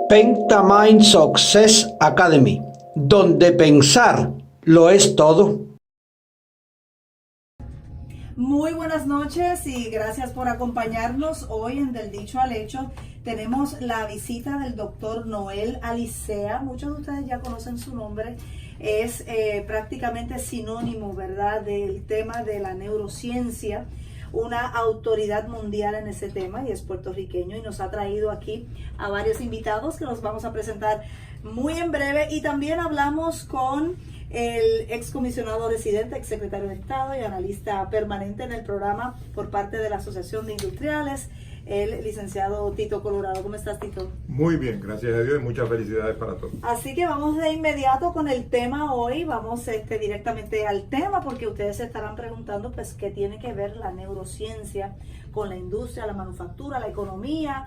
Pentamind Success Academy, donde pensar lo es todo. Muy buenas noches y gracias por acompañarnos. Hoy en Del Dicho al Hecho tenemos la visita del doctor Noel Alicea. Muchos de ustedes ya conocen su nombre. Es prácticamente sinónimo, ¿verdad?, del tema de la neurociencia, una autoridad mundial en ese tema, y es puertorriqueño, y nos ha traído aquí a varios invitados que los vamos a presentar muy en breve. Y también hablamos con el excomisionado residente, exsecretario de Estado y analista permanente en el programa por parte de la Asociación de Industriales, el licenciado Tito Colorado. ¿Cómo estás, Tito? Muy bien, gracias a Dios y muchas felicidades para todos. Así que vamos de inmediato con el tema hoy. Vamos directamente al tema, porque ustedes se estarán preguntando pues qué tiene que ver la neurociencia con la industria, la manufactura, la economía.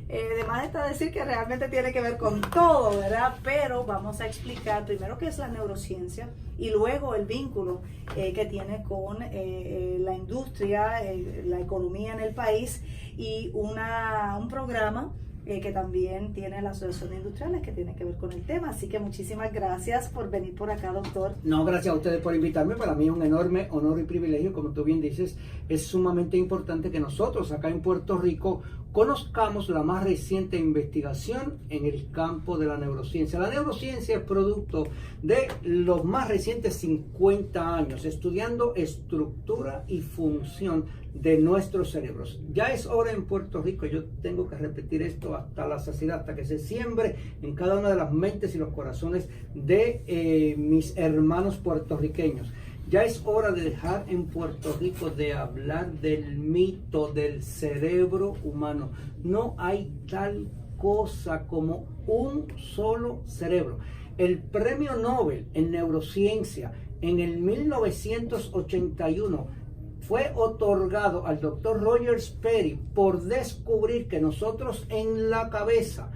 Además está decir que realmente tiene que ver con todo, ¿verdad? Pero vamos a explicar primero qué es la neurociencia y luego el vínculo que tiene con la industria, la economía en el país, y un programa que también tiene la Asociación de Industriales que tiene que ver con el tema. Así que muchísimas gracias por venir por acá, doctor. No, gracias a ustedes por invitarme. Para mí es un enorme honor y privilegio. Como tú bien dices, es sumamente importante que nosotros acá en Puerto Rico conozcamos la más reciente investigación en el campo de la neurociencia. La neurociencia es producto de los más recientes 50 años estudiando estructura y función de nuestros cerebros. Ya es hora en Puerto Rico, yo tengo que repetir esto hasta la saciedad, hasta que se siembre en cada una de las mentes y los corazones de mis hermanos puertorriqueños. Ya es hora de dejar en Puerto Rico de hablar del mito del cerebro humano. No hay tal cosa como un solo cerebro. El premio Nobel en neurociencia en el 1981 fue otorgado al doctor Roger Sperry por descubrir que nosotros en la cabeza,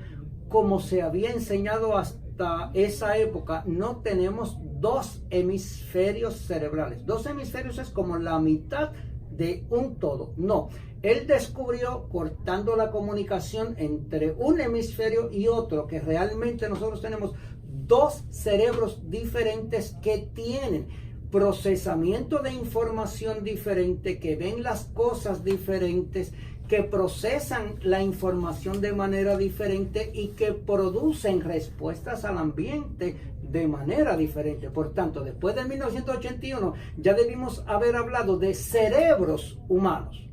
como se había enseñado hasta esa época, no tenemos dos hemisferios cerebrales. Dos hemisferios es como la mitad de un todo. No, él descubrió, cortando la comunicación entre un hemisferio y otro, que realmente nosotros tenemos dos cerebros diferentes que tienen procesamiento de información diferente, que ven las cosas diferentes, que procesan la información de manera diferente y que producen respuestas al ambiente de manera diferente. Por tanto, después de 1981 ya debimos haber hablado de cerebros humanos.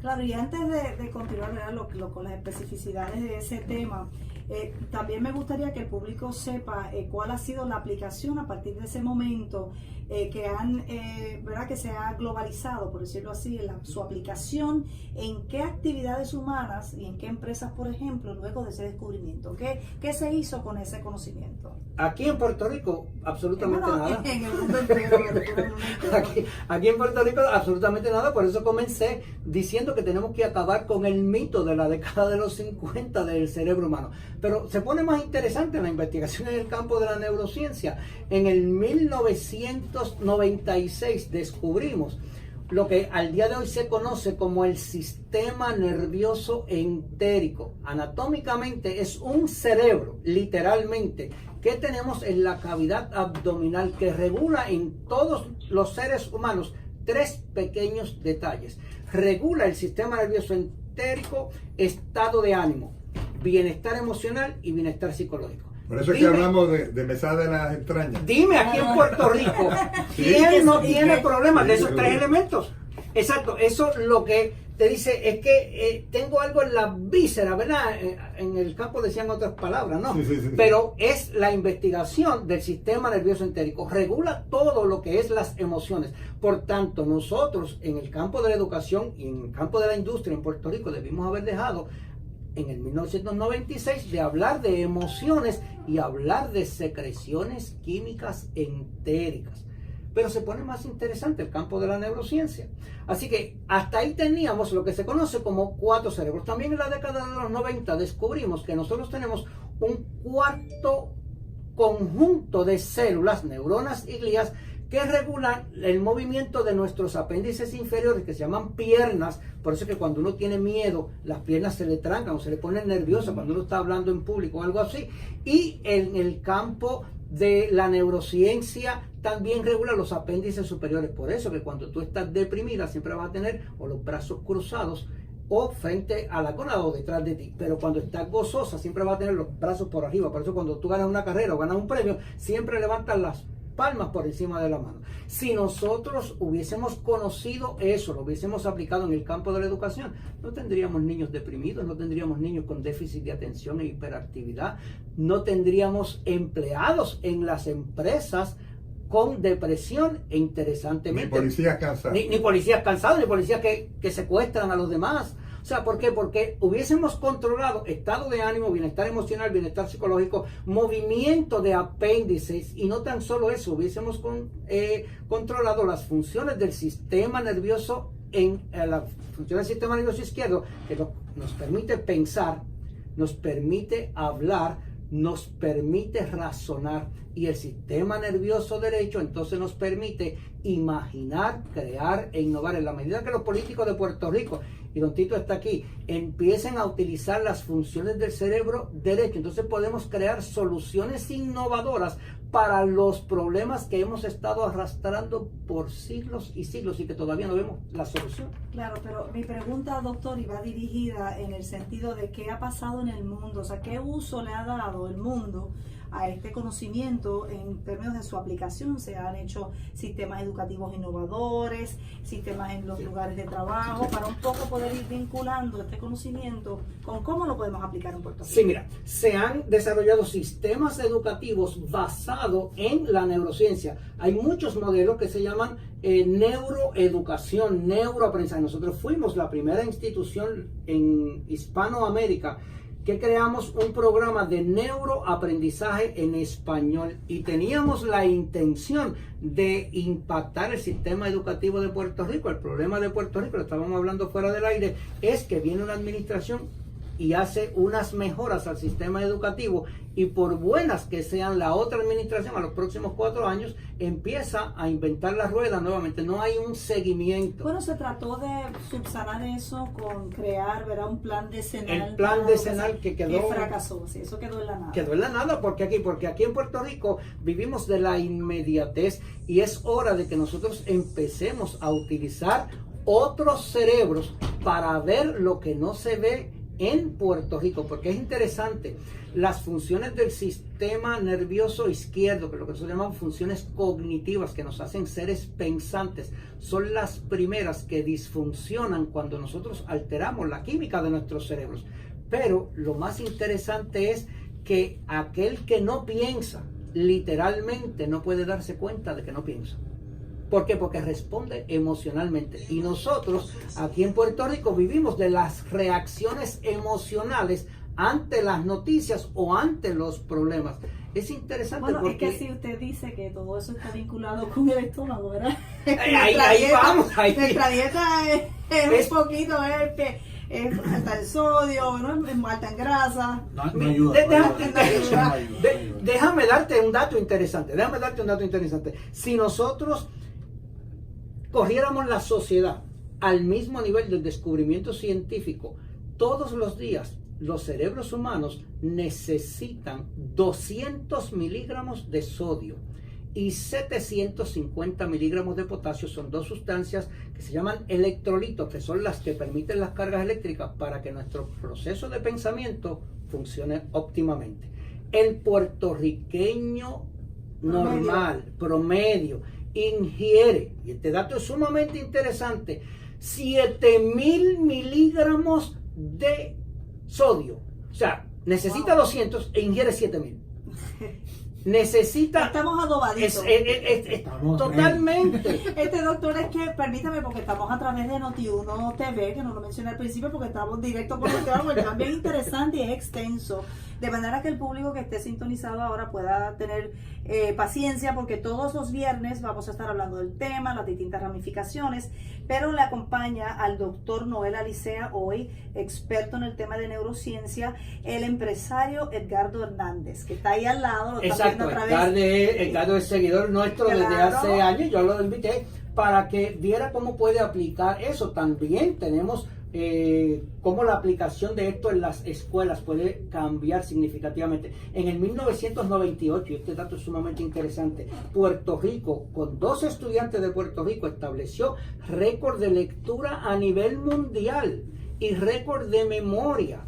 Claro, y antes de continuar, ¿verdad?, con las especificidades de ese tema, también me gustaría que el público sepa cuál ha sido la aplicación a partir de ese momento, ¿verdad?, que se ha globalizado, por decirlo así, su aplicación en qué actividades humanas y en qué empresas, por ejemplo, luego de ese descubrimiento. ¿Qué se hizo con ese conocimiento? Aquí en Puerto Rico, absolutamente nada. En el mundo entero. Aquí en Puerto Rico, absolutamente nada. Por eso comencé diciendo que tenemos que acabar con el mito de la década de los 50 del cerebro humano. Pero se pone más interesante la investigación en el campo de la neurociencia. En el 1996 descubrimos lo que al día de hoy se conoce como el sistema nervioso entérico. Anatómicamente es un cerebro, literalmente, que tenemos en la cavidad abdominal, que regula en todos los seres humanos tres pequeños detalles. Regula el sistema nervioso entérico, estado de ánimo, bienestar emocional y bienestar psicológico. Por eso es que hablamos de mesada de las entrañas. Dime, aquí en Puerto Rico, ¿quién no tiene problemas de esos tres elementos? Exacto, eso lo que te dice es que tengo algo en la víscera, ¿verdad? En el campo decían otras palabras, ¿no? Sí. Pero es la investigación del sistema nervioso entérico, regula todo lo que es las emociones. Por tanto, nosotros en el campo de la educación y en el campo de la industria en Puerto Rico debimos haber dejado en el 1996 de hablar de emociones y hablar de secreciones químicas entéricas. Pero se pone más interesante el campo de la neurociencia. Así que hasta ahí teníamos lo que se conoce como cuatro cerebros. También en la década de los 90 descubrimos que nosotros tenemos un cuarto conjunto de células, neuronas y glías, que regulan el movimiento de nuestros apéndices inferiores, que se llaman piernas. Por eso es que cuando uno tiene miedo, las piernas se le trancan o se le ponen nerviosas cuando uno está hablando en público o algo así. Y en el campo de la neurociencia también regula los apéndices superiores. Por eso que cuando tú estás deprimida siempre vas a tener o los brazos cruzados o frente a la gónada o detrás de ti. Pero cuando estás gozosa siempre vas a tener los brazos por arriba. Por eso cuando tú ganas una carrera o ganas un premio, siempre levantas las palmas por encima de la mano. Si nosotros hubiésemos conocido eso, lo hubiésemos aplicado en el campo de la educación, no tendríamos niños deprimidos, no tendríamos niños con déficit de atención e hiperactividad, no tendríamos empleados en las empresas con depresión e interesantemente. Ni policías cansados. Ni policías cansados, ni policías que secuestran a los demás. O sea, ¿por qué? Porque hubiésemos controlado estado de ánimo, bienestar emocional, bienestar psicológico, movimiento de apéndices, y no tan solo eso, hubiésemos controlado las funciones del sistema nervioso la función del sistema nervioso izquierdo, que nos permite pensar, nos permite hablar, nos permite razonar, y el sistema nervioso derecho entonces nos permite imaginar, crear e innovar. En la medida que los políticos de Puerto Rico, y don Tito está aquí, empiecen a utilizar las funciones del cerebro derecho, entonces podemos crear soluciones innovadoras para los problemas que hemos estado arrastrando por siglos y siglos y que todavía no vemos la solución. Claro, pero mi pregunta, doctor, iba dirigida en el sentido de qué ha pasado en el mundo, o sea, qué uso le ha dado el mundo a este conocimiento en términos de su aplicación. Se han hecho sistemas educativos innovadores, sistemas en los lugares de trabajo, para un poco poder ir vinculando este conocimiento con cómo lo podemos aplicar en Puerto Rico. Sí, mira, se han desarrollado sistemas educativos basados en la neurociencia. Hay muchos modelos que se llaman neuroeducación, neuroaprendizaje. Nosotros fuimos la primera institución en Hispanoamérica que creamos un programa de neuroaprendizaje en español y teníamos la intención de impactar el sistema educativo de Puerto Rico. El problema de Puerto Rico, lo estábamos hablando fuera del aire, es que viene una administración y hace unas mejoras al sistema educativo, y por buenas que sean, la otra administración a los próximos 4 años empieza a inventar la rueda nuevamente. No hay un seguimiento. Bueno, se trató de subsanar eso con crear, ¿verdad?, un plan decenal. El plan decenal que quedó... Que fracasó, sí, eso quedó en la nada. Quedó en la nada, porque aquí en Puerto Rico vivimos de la inmediatez, y es hora de que nosotros empecemos a utilizar otros cerebros para ver lo que no se ve en Puerto Rico, porque es interesante. Las funciones del sistema nervioso izquierdo, que es lo que nosotros llamamos funciones cognitivas, que nos hacen seres pensantes, son las primeras que disfuncionan cuando nosotros alteramos la química de nuestros cerebros. Pero lo más interesante es que aquel que no piensa, literalmente no puede darse cuenta de que no piensa. ¿Por qué? Porque responde emocionalmente. Y nosotros aquí en Puerto Rico vivimos de las reacciones emocionales ante las noticias o ante los problemas. Es interesante, bueno, porque... es que si usted dice que todo eso está vinculado con el estómago, ¿verdad? Ahí vamos. Nuestra dieta es un poquito, es alta en sodio, ¿no? Es alta en grasa. No ayuda. Déjame darte un dato interesante. Si nosotros corriéramos la sociedad al mismo nivel del descubrimiento científico, todos los días los cerebros humanos necesitan 200 miligramos de sodio y 750 miligramos de potasio. Son dos sustancias que se llaman electrolitos, que son las que permiten las cargas eléctricas para que nuestro proceso de pensamiento funcione óptimamente. El puertorriqueño normal, promedio, ingiere, y este dato es sumamente interesante, 7,000 miligramos de sodio. O sea, necesita 200 e ingiere 7,000. Necesita... Estamos adobaditos. Totalmente. Doctor, es que permítame, porque estamos a través de Noti1 TV, que no lo mencioné al principio porque estamos directo por el tema, el cambio es interesante y es extenso, de manera que el público que esté sintonizado ahora pueda tener paciencia, porque todos los viernes vamos a estar hablando del tema, las distintas ramificaciones, pero le acompaña al doctor Noel Alicea hoy, experto en el tema de neurociencia, el empresario Edgardo Hernández, que está ahí al lado, lo está Exacto, a través... Edgardo es seguidor nuestro desde Claro. hace años, yo lo invité para que viera cómo puede aplicar eso. También tenemos cómo la aplicación de esto en las escuelas puede cambiar significativamente. En el 1998, y este dato es sumamente interesante, Puerto Rico, con 2 estudiantes de Puerto Rico, estableció récord de lectura a nivel mundial y récord de memoria.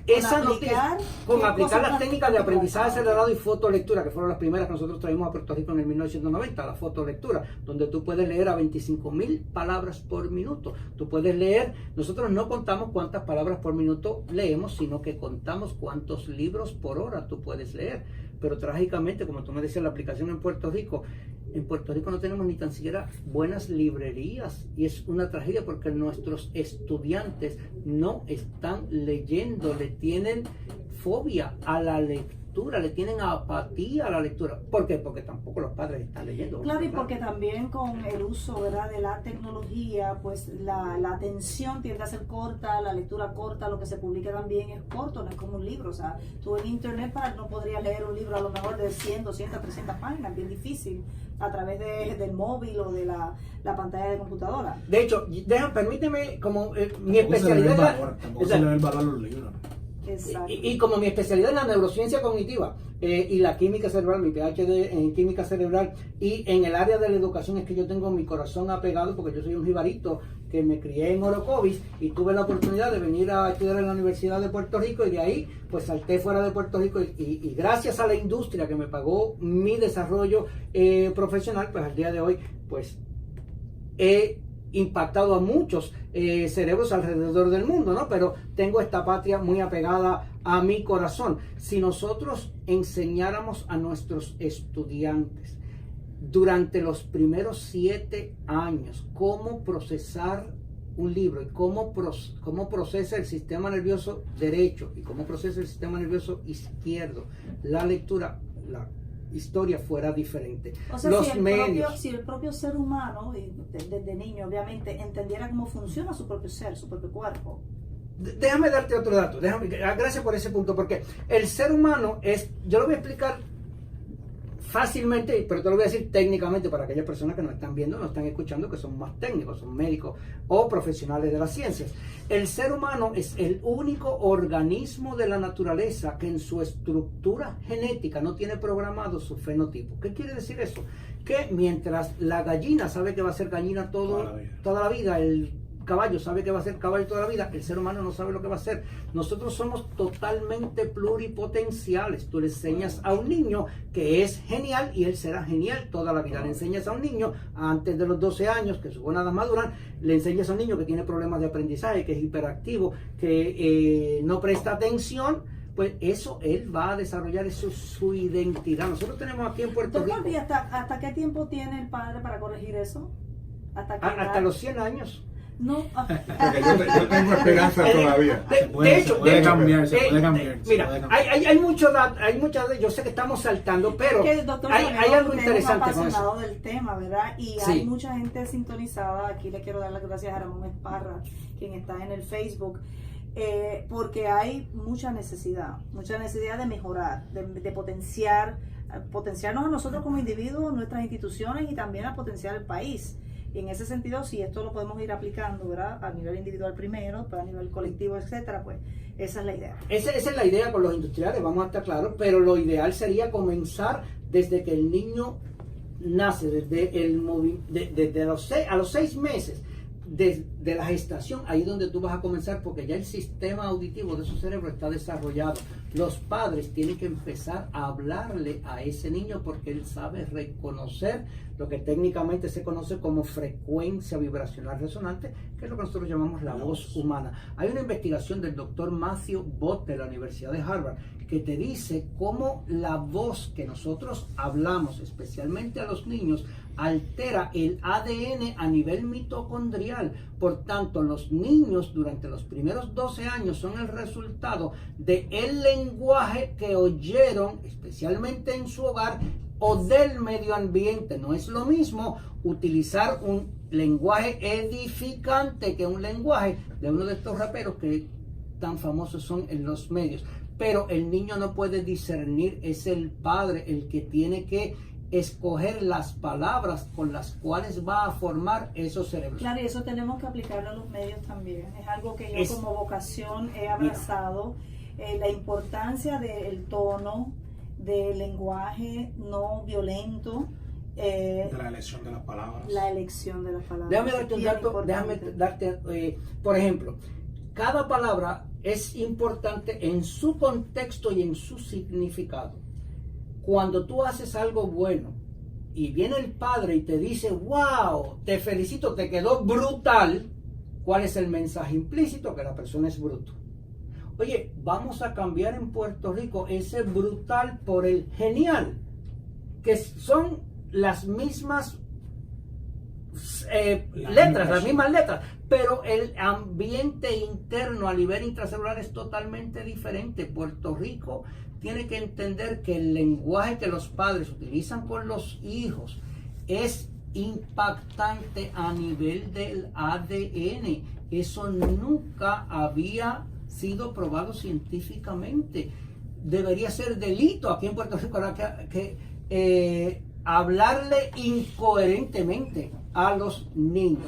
Esa noticia, con aplicar las técnicas de aprendizaje acelerado y fotolectura, que fueron las primeras que nosotros traímos a Puerto Rico en el 1990, la fotolectura, donde tú puedes leer a 25,000 palabras por minuto. Tú puedes leer, nosotros no contamos cuántas palabras por minuto leemos, sino que contamos cuántos libros por hora tú puedes leer. Pero trágicamente, como tú me decías, la aplicación en Puerto Rico no tenemos ni tan siquiera buenas librerías, y es una tragedia porque nuestros estudiantes no están leyendo, le tienen fobia a la lectura, le tienen apatía a la lectura. ¿Por qué? Porque tampoco los padres están leyendo. Claro, y porque también con el uso, ¿verdad?, de la tecnología, pues la atención tiende a ser corta, la lectura corta, lo que se publica también es corto, no es como un libro. O sea, tú en internet no podrías leer un libro a lo mejor de 100, 200, 300 páginas, bien difícil, a través del móvil o de la pantalla de computadora. De hecho, permíteme, como mi especialidad... Tampoco se le ve el valor a los libros. Exacto. Y como mi especialidad es la neurociencia cognitiva y la química cerebral, mi PhD en química cerebral, y en el área de la educación es que yo tengo mi corazón apegado, porque yo soy un jibarito que me crié en Orocovis y tuve la oportunidad de venir a estudiar en la Universidad de Puerto Rico, y de ahí pues salté fuera de Puerto Rico, y gracias a la industria que me pagó mi desarrollo profesional, pues al día de hoy pues he impactado a muchos cerebros alrededor del mundo, ¿no? Pero tengo esta patria muy apegada a mi corazón. Si nosotros enseñáramos a nuestros estudiantes durante los primeros 7 años cómo procesar un libro y cómo procesa el sistema nervioso derecho y cómo procesa el sistema nervioso izquierdo, la lectura, la historia fuera diferente. O sea, Los si medios, el propio ser humano, desde niño obviamente, entendiera cómo funciona su propio ser, su propio cuerpo. Déjame darte otro dato, gracias por ese punto, porque el ser humano yo lo voy a explicar fácilmente, pero te lo voy a decir técnicamente para aquellas personas que nos están viendo, nos están escuchando, que son más técnicos, son médicos o profesionales de las ciencias. El ser humano es el único organismo de la naturaleza que en su estructura genética no tiene programado su fenotipo. ¿Qué quiere decir eso? Que mientras la gallina sabe que va a ser gallina toda la vida, el caballo sabe que va a ser caballo toda la vida, el ser humano no sabe lo que va a ser. Nosotros somos totalmente pluripotenciales. Tú le enseñas a un niño que es genial y él será genial toda la vida. Le enseñas a un niño antes de los 12 años, que sus gonadas maduran, le enseñas a un niño que tiene problemas de aprendizaje, que es hiperactivo, que no presta atención, pues eso él va a desarrollar, eso es su identidad. Nosotros tenemos aquí en Puerto Rico... ¿Y hasta qué tiempo tiene el padre para corregir eso? Hasta los 100 años. No. Porque yo tengo esperanza todavía. De hecho, puede cambiar. Mira, hay muchos datos, yo sé que estamos saltando, pero que, doctor, hay algo usted interesante es con eso. apasionado del tema, ¿verdad? Y Sí. hay mucha gente sintonizada. Aquí le quiero dar las gracias a Ramón Esparra, quien está en el Facebook, porque hay mucha necesidad de mejorar, de potenciarnos a nosotros como individuos, nuestras instituciones, y también a potenciar el país. Y en ese sentido, si esto lo podemos ir aplicando, ¿verdad?, a nivel individual primero, pues a nivel colectivo, etcétera, pues esa es la idea. Esa es la idea con los industriales, vamos a estar claros, pero lo ideal sería comenzar desde que el niño nace, desde a los 6 meses de la gestación. Ahí es donde tú vas a comenzar, porque ya el sistema auditivo de su cerebro está desarrollado. Los padres tienen que empezar a hablarle a ese niño, porque él sabe reconocer lo que técnicamente se conoce como frecuencia vibracional resonante, que es lo que nosotros llamamos la voz humana. Hay una investigación del doctor Matthew Bott de la Universidad de Harvard que te dice cómo la voz que nosotros hablamos, especialmente a los niños, altera el ADN a nivel mitocondrial. Por tanto, los niños durante los primeros 12 años son el resultado del lenguaje que oyeron, especialmente en su hogar, o del medio ambiente. No es lo mismo utilizar un lenguaje edificante que un lenguaje de uno de estos raperos que tan famosos son en los medios. pero el niño no puede discernir, es el padre el que tiene que escoger las palabras con las cuales va a formar esos cerebros. Claro, y eso tenemos que aplicarlo a los medios también. Es algo que yo como vocación he abrazado, la importancia del tono, del lenguaje no violento, de la elección de las palabras. La elección de las palabras. Déjame darte un dato, por ejemplo, cada palabra es importante en su contexto y en su significado. Cuando tú haces algo bueno y viene el padre y te dice, wow, te felicito, te quedó brutal, ¿cuál es el mensaje implícito? Que la persona es bruto. Oye, vamos a cambiar en Puerto Rico ese brutal por el genial, que son las mismas letras, las mismas letras, pero el ambiente interno a nivel intracelular es totalmente diferente. Puerto Rico tiene que entender que el lenguaje que los padres utilizan con los hijos es impactante a nivel del ADN. Eso nunca había sido probado científicamente. Debería ser delito aquí en Puerto Rico hablarle incoherentemente a los niños.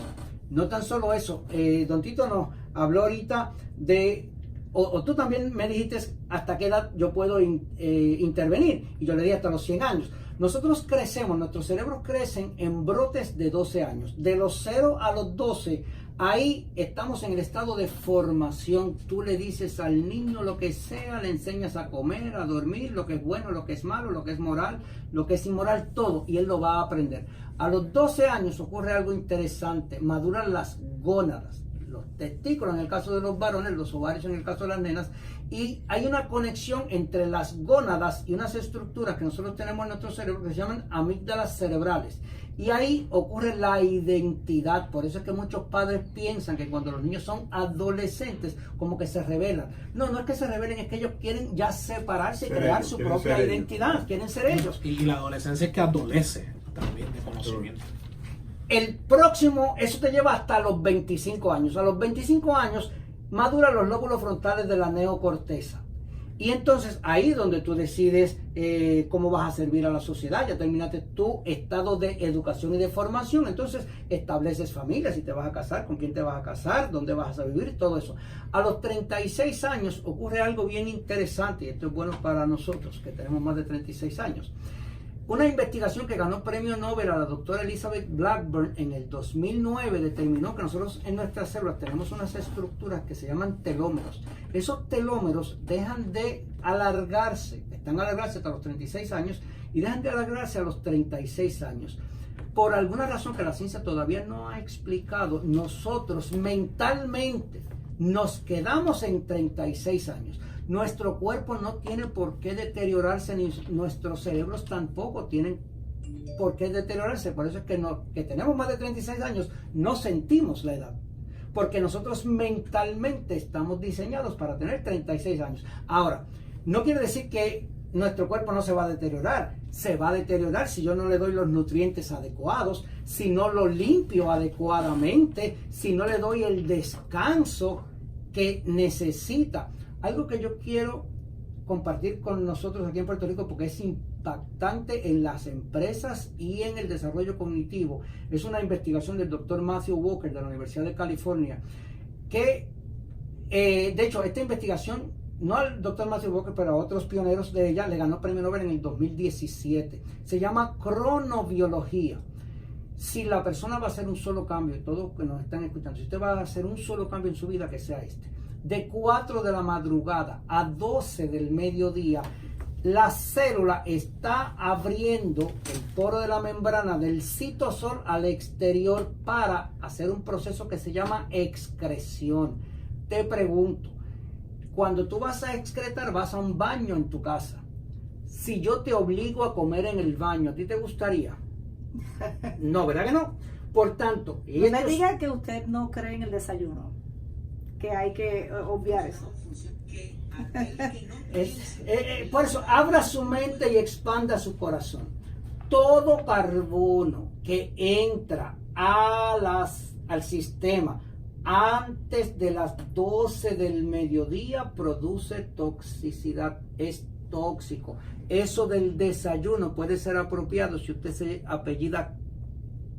No tan solo eso, Don Tito nos habló ahorita de, o tú también me dijiste hasta qué edad yo puedo intervenir, y yo le dije hasta los 100 años. Nosotros crecemos, nuestros cerebros crecen en brotes de 12 años. De los 0 a los 12, ahí estamos en el estado de formación. Tú le dices al niño lo que sea, le enseñas a comer, a dormir, lo que es bueno, lo que es malo, lo que es moral, lo que es inmoral, todo, y él lo va a aprender. A los 12 años ocurre algo interesante, maduran las gónadas, los testículos en el caso de los varones, los ovarios en el caso de las nenas, y hay una conexión entre las gónadas y unas estructuras que nosotros tenemos en nuestro cerebro que se llaman amígdalas cerebrales. Y ahí ocurre la identidad. Por eso es que muchos padres piensan que cuando los niños son adolescentes, como que se rebelan. No, no es que se rebelen, es que ellos quieren ya separarse y crear su propia identidad. Quieren ser ellos. Y la adolescencia es que adolece también de conocimiento. El próximo, eso te lleva hasta los 25 años. A los 25 años maduran los lóbulos frontales de la neocorteza. Y entonces ahí es donde tú decides cómo vas a servir a la sociedad. Ya terminaste tu estado de educación y de formación. Entonces estableces familia, si te vas a casar, con quién te vas a casar, dónde vas a vivir, todo eso. A los 36 años ocurre algo bien interesante, y esto es bueno para nosotros que tenemos más de 36 años. Una investigación que ganó premio Nobel a la doctora Elizabeth Blackburn en el 2009 determinó que nosotros en nuestras células tenemos unas estructuras que se llaman telómeros. Esos telómeros dejan de alargarse, están alargarse hasta los 36 años y dejan de alargarse a los 36 años. Por alguna razón que la ciencia todavía no ha explicado, nosotros mentalmente nos quedamos en 36 años. Nuestro cuerpo no tiene por qué deteriorarse, ni nuestros cerebros tampoco tienen por qué deteriorarse. Por eso es que tenemos más de 36 años, no sentimos la edad. Porque nosotros mentalmente estamos diseñados para tener 36 años. Ahora, no quiere decir que nuestro cuerpo no se va a deteriorar. Se va a deteriorar si yo no le doy los nutrientes adecuados, si no lo limpio adecuadamente, si no le doy el descanso que necesita. Algo que yo quiero compartir con nosotros aquí en Puerto Rico porque es impactante en las empresas y en el desarrollo cognitivo. Es una investigación del doctor Matthew Walker de la Universidad de California que, de hecho, esta investigación, no al doctor Matthew Walker, pero a otros pioneros de ella, le ganó premio Nobel en el 2017. Se llama cronobiología. Si la persona va a hacer un solo cambio, todos que nos están escuchando, si usted va a hacer un solo cambio en su vida, que sea este. De 4 de la madrugada a 12 del mediodía, la célula está abriendo el poro de la membrana del citosol al exterior para hacer un proceso que se llama excreción. Te pregunto, cuando tú vas a excretar, vas a un baño en tu casa. Si yo te obligo a comer en el baño, ¿a ti te gustaría? No, ¿verdad que no? Por tanto, no me diga que usted no cree en el desayuno, que hay que obviar eso. Por eso, abra su mente y expanda su corazón. Todo carbono que entra al sistema antes de las 12 del mediodía produce toxicidad, es tóxico. Eso del desayuno puede ser apropiado si usted se apellida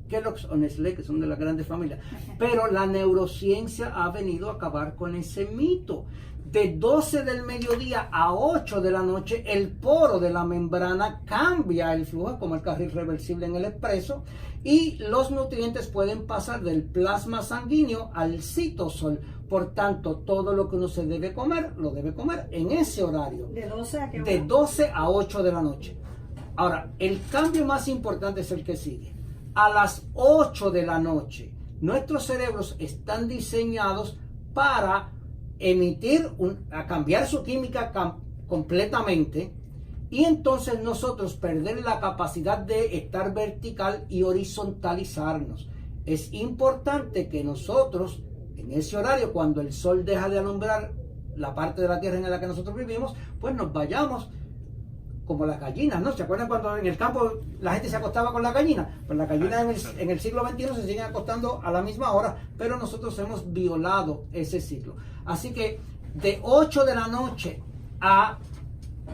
Kellogg's o Nestlé, que son de las grandes familias, pero la neurociencia ha venido a acabar con ese mito. De 12 del mediodía a 8 de la noche, el poro de la membrana cambia el flujo, como el carril reversible en el expreso, y los nutrientes pueden pasar del plasma sanguíneo al citosol. Por tanto, todo lo que uno se debe comer, lo debe comer en ese horario. ¿De 12 a qué hora? De 12 a 8 de la noche. Ahora, el cambio más importante es el que sigue. A las 8 de la noche, nuestros cerebros están diseñados para a cambiar su química completamente, y entonces nosotros perder la capacidad de estar vertical y horizontalizarnos. Es importante que nosotros, en ese horario, cuando el sol deja de alumbrar la parte de la tierra en la que nosotros vivimos, pues nos vayamos como las gallinas, ¿no? ¿Se acuerdan cuando en el campo la gente se acostaba con la gallina? Pues las gallinas en el siglo XXI se siguen acostando a la misma hora, pero nosotros hemos violado ese ciclo. Así que de 8 de la noche a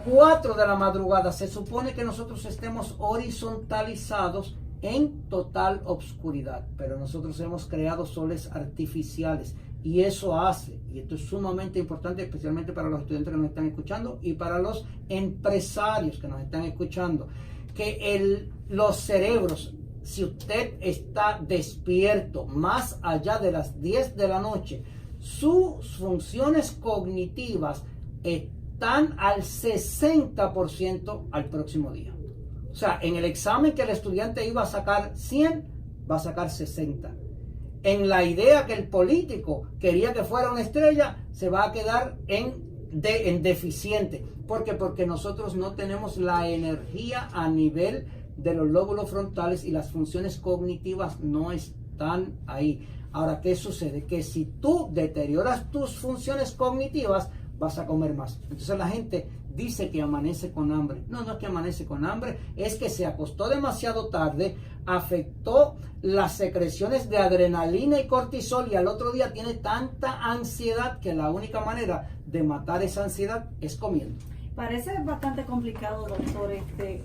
4 de la madrugada se supone que nosotros estemos horizontalizados en total obscuridad, pero nosotros hemos creado soles artificiales, y eso hace, y esto es sumamente importante, especialmente para los estudiantes que nos están escuchando y para los empresarios que nos están escuchando, que los cerebros, si usted está despierto más allá de las 10 de la noche, sus funciones cognitivas están al 60% al próximo día. O sea, en el examen que el estudiante iba a sacar 100, va a sacar 60. En la idea que el político quería que fuera una estrella, se va a quedar en deficiente. ¿Por qué? Porque nosotros no tenemos la energía a nivel de los lóbulos frontales y las funciones cognitivas no están ahí. Ahora, ¿qué sucede? Que si tú deterioras tus funciones cognitivas, vas a comer más. Entonces la gente dice que amanece con hambre. No, no es que amanece con hambre, es que se acostó demasiado tarde, afectó las secreciones de adrenalina y cortisol, y al otro día tiene tanta ansiedad que la única manera de matar esa ansiedad es comiendo. Parece bastante complicado, doctor,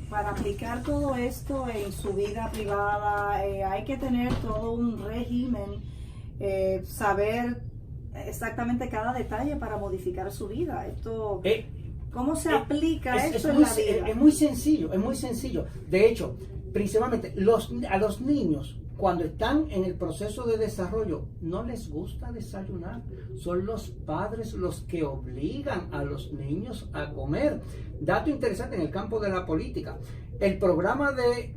para aplicar todo esto en su vida privada. Hay que tener todo un régimen, saber exactamente cada detalle para modificar su vida. Esto, ¿cómo se aplica esto en la vida? Es muy sencillo, es muy sencillo. De hecho, principalmente a los niños, cuando están en el proceso de desarrollo, no les gusta desayunar. Son los padres los que obligan a los niños a comer. Dato interesante en el campo de la política. El programa de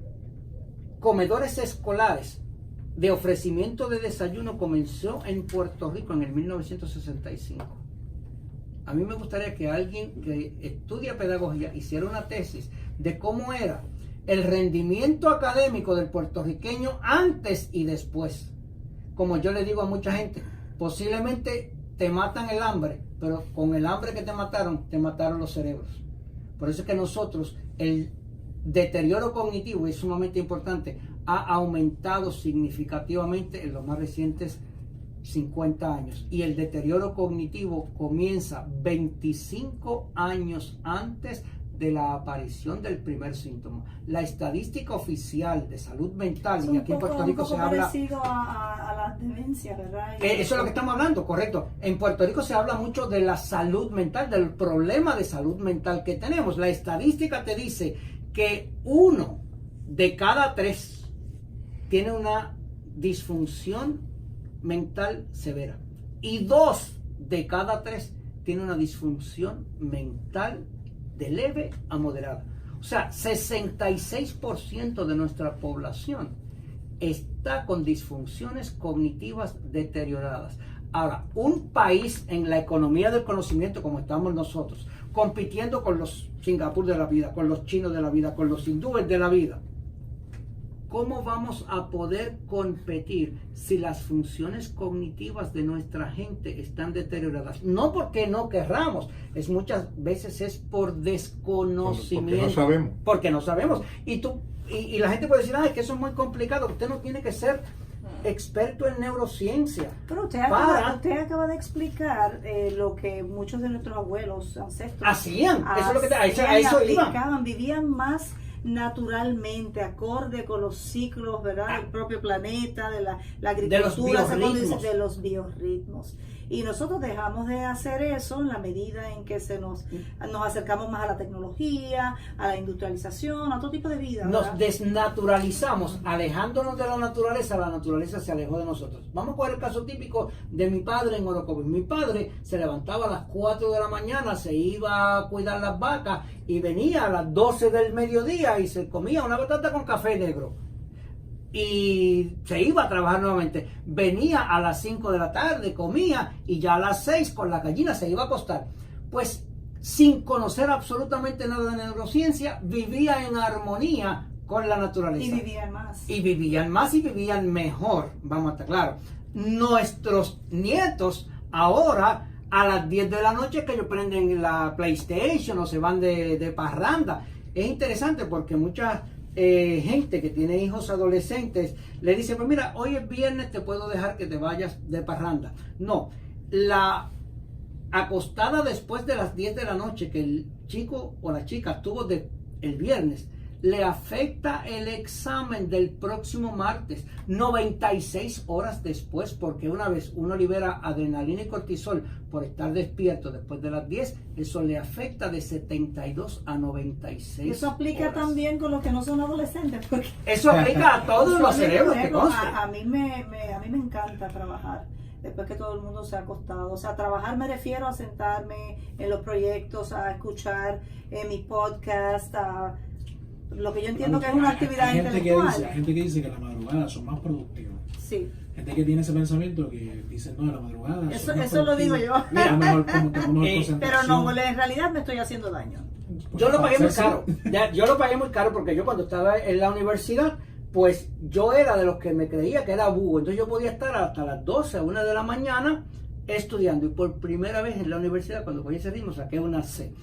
comedores escolares de ofrecimiento de desayuno comenzó en Puerto Rico en el 1965. A mí me gustaría que alguien que estudia pedagogía hiciera una tesis de cómo era el rendimiento académico del puertorriqueño antes y después. Como yo le digo a mucha gente, posiblemente te matan el hambre, pero con el hambre que te mataron los cerebros. Por eso es que nosotros, el deterioro cognitivo es sumamente importante, ha aumentado significativamente en los más recientes 50 años. Y el deterioro cognitivo comienza 25 años antes de la aparición del primer síntoma. La estadística oficial de salud mental, y aquí en Puerto Rico se habla... parecido a la demencia, ¿verdad? Eso es lo que estamos hablando, correcto. En Puerto Rico se habla mucho de la salud mental, del problema de salud mental que tenemos. La estadística te dice que 1 de cada 3 tiene una disfunción mental severa, y 2 de cada 3 tiene una disfunción mental de leve a moderada. O sea, 66% de nuestra población está con disfunciones cognitivas deterioradas. Ahora, un país en la economía del conocimiento como estamos nosotros, compitiendo con los Singapur de la vida, con los chinos de la vida, con los hindúes de la vida, ¿cómo vamos a poder competir si las funciones cognitivas de nuestra gente están deterioradas? No porque no querramos, muchas veces es por desconocimiento. Porque no sabemos. Porque no sabemos. Y la gente puede decir, es que eso es muy complicado. Usted no tiene que ser experto en neurociencia. Pero usted acaba de explicar lo que muchos de nuestros abuelos, ancestros, hacían. Eso es lo que a eso iban. aplicaban, vivían más naturalmente, acorde con los ciclos, ¿verdad? Del propio planeta, de la agricultura, de los biorritmos. Y nosotros dejamos de hacer eso en la medida en que nos acercamos más a la tecnología, a la industrialización, a todo tipo de vida, ¿verdad? Nos desnaturalizamos, alejándonos de la naturaleza se alejó de nosotros. Vamos a coger el caso típico de mi padre en Orocovis. Mi padre se levantaba a las 4 de la mañana, se iba a cuidar las vacas y venía a las 12 del mediodía y se comía una batata con café negro. Y se iba a trabajar nuevamente. Venía a las 5 de la tarde, comía y ya a las 6 con la gallina se iba a acostar. Pues sin conocer absolutamente nada de neurociencia, vivía en armonía con la naturaleza. Y vivían más. Y vivían más y vivían mejor, vamos a estar claros. Nuestros nietos ahora a las 10 de la noche que ellos prenden la PlayStation o se van de parranda. Es interesante porque muchas gente que tiene hijos adolescentes le dice, pues mira, hoy es viernes, te puedo dejar que te vayas de parranda. No, la acostada después de las 10 de la noche que el chico o la chica tuvo el viernes, le afecta el examen del próximo martes, 96 horas después, porque una vez uno libera adrenalina y cortisol por estar despierto después de las 10, eso le afecta de 72 a 96 Eso aplica horas. También con los que no son adolescentes, porque Eso aplica a todos los cerebros que conste. a mí me encanta trabajar después que todo el mundo se ha acostado. O sea, trabajar me refiero a sentarme en los proyectos, a escuchar mis podcasts, a lo que yo entiendo que es una actividad intelectual. Hay gente que dice que la madrugada son más productivos. Sí. Gente que tiene ese pensamiento que dice, no, la madrugada Eso lo digo yo. Mira, mejor Pero no, en realidad me estoy haciendo daño. Yo lo pagué muy caro. Yo lo pagué muy caro porque yo cuando estaba en la universidad, pues yo era de los que me creía que era búho. Entonces yo podía estar hasta las 12, 1 de la mañana estudiando. Y por primera vez en la universidad, cuando cogí ese ritmo, saqué una C.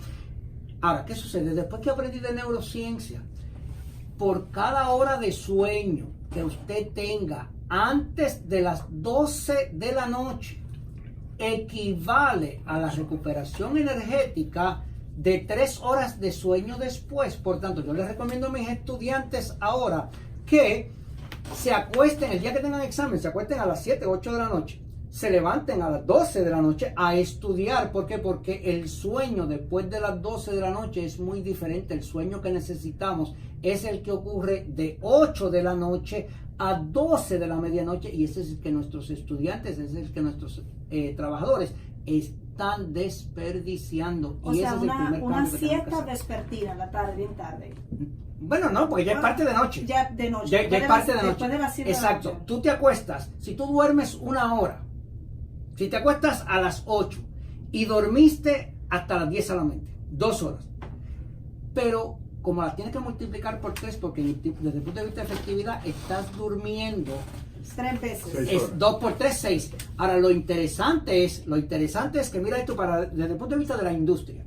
Ahora, ¿qué sucede? Después que aprendí de neurociencia, por cada hora de sueño que usted tenga antes de las 12 de la noche, equivale a la recuperación energética de 3 horas de sueño después. Por tanto, yo les recomiendo a mis estudiantes ahora que se acuesten, el día que tengan examen, se acuesten a las 7, 8 de la noche, se levanten a las 12 de la noche a estudiar. ¿Por qué? Porque el sueño después de las 12 de la noche es muy diferente. El sueño que necesitamos es el que ocurre de 8 de la noche a 12 de la medianoche, y ese es el que nuestros estudiantes, ese es el que nuestros trabajadores están desperdiciando. O y sea, ese es el primer una cambio que tenemos que siesta hacer. vespertina en la tarde, bien tarde. Bueno, no, porque ya es parte de noche. Ya de noche. Ya es parte de noche. Después de las 7 de la Exacto. noche. Tú te acuestas, si tú duermes 1 hora, si te acuestas a las 8 y dormiste hasta las 10 solamente, 2 horas. Pero como las tienes que multiplicar por 3, porque desde el punto de vista de efectividad estás durmiendo 3 veces. 6 es horas. 2 por 3, 6. Ahora lo interesante es que mira esto desde el punto de vista de la industria.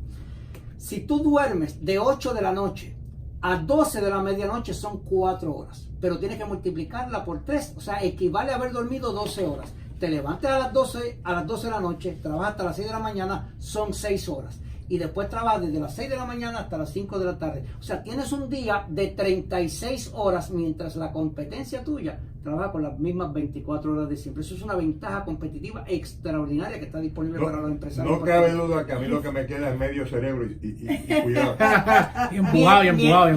Si tú duermes de 8 de la noche a 12 de la medianoche son 4 horas, pero tienes que multiplicarla por 3, o sea, equivale a haber dormido 12 horas. Te levantas a las 12 de la noche, trabajas hasta las 6 de la mañana, son 6 horas. Y después trabajas desde las 6 de la mañana hasta las 5 de la tarde. O sea, tienes un día de 36 horas, mientras la competencia tuya trabaja con las mismas 24 horas de siempre. Eso es una ventaja competitiva extraordinaria que está disponible para los empresarios. No cabe duda que a mí lo que me queda es medio cerebro y cuidado. Y empujado.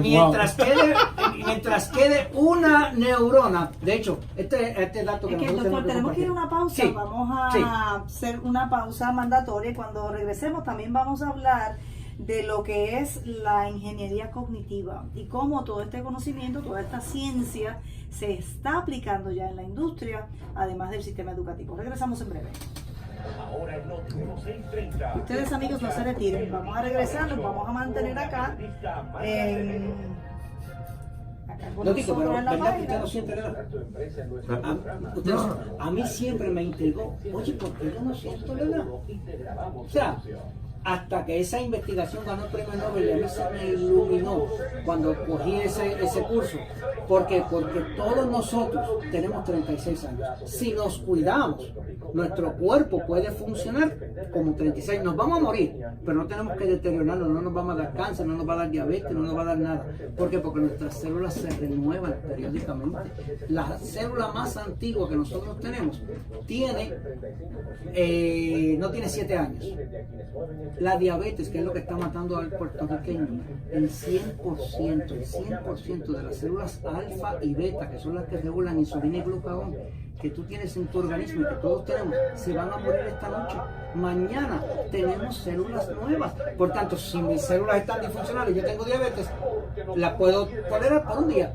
Mientras quede una neurona. De hecho, este dato Es que, nosotros doctor, tenemos que ir a una pausa. Sí, Vamos a hacer una pausa mandatoria. Cuando regresemos también vamos a hablar de lo que es la ingeniería cognitiva y cómo todo este conocimiento, toda esta ciencia se está aplicando ya en la industria, además del sistema educativo. Regresamos en breve. Ahora en Noticiero 630. Ustedes, amigos, no se retiren. Vamos a regresar, nos vamos a mantener acá. Acá con No digo, nosotros pero en la ¿verdad que usted página. no siente nada? A mí siempre me intrigó. Oye, ¿por qué yo no siento nada? O sea, hasta que esa investigación ganó el premio Nobel, y a mí se me iluminó cuando cogí ese curso. ¿Por qué? Porque todos nosotros tenemos 36 años. Si nos cuidamos, nuestro cuerpo puede funcionar como 36. Nos vamos a morir, pero no tenemos que deteriorarlo, no nos vamos a dar cáncer, no nos va a dar diabetes, no nos va a dar nada. ¿Por qué? Porque nuestras células se renuevan periódicamente. La célula más antigua que nosotros tenemos no tiene 7 años. La diabetes, que es lo que está matando al puertorriqueño, el 100% de las células alfa y beta, que son las que regulan insulina y glucagón, que tú tienes en tu organismo y que todos tenemos, se van a morir esta noche. Mañana tenemos células nuevas. Por tanto, si mis células están disfuncionales y yo tengo diabetes, la puedo tolerar por un día.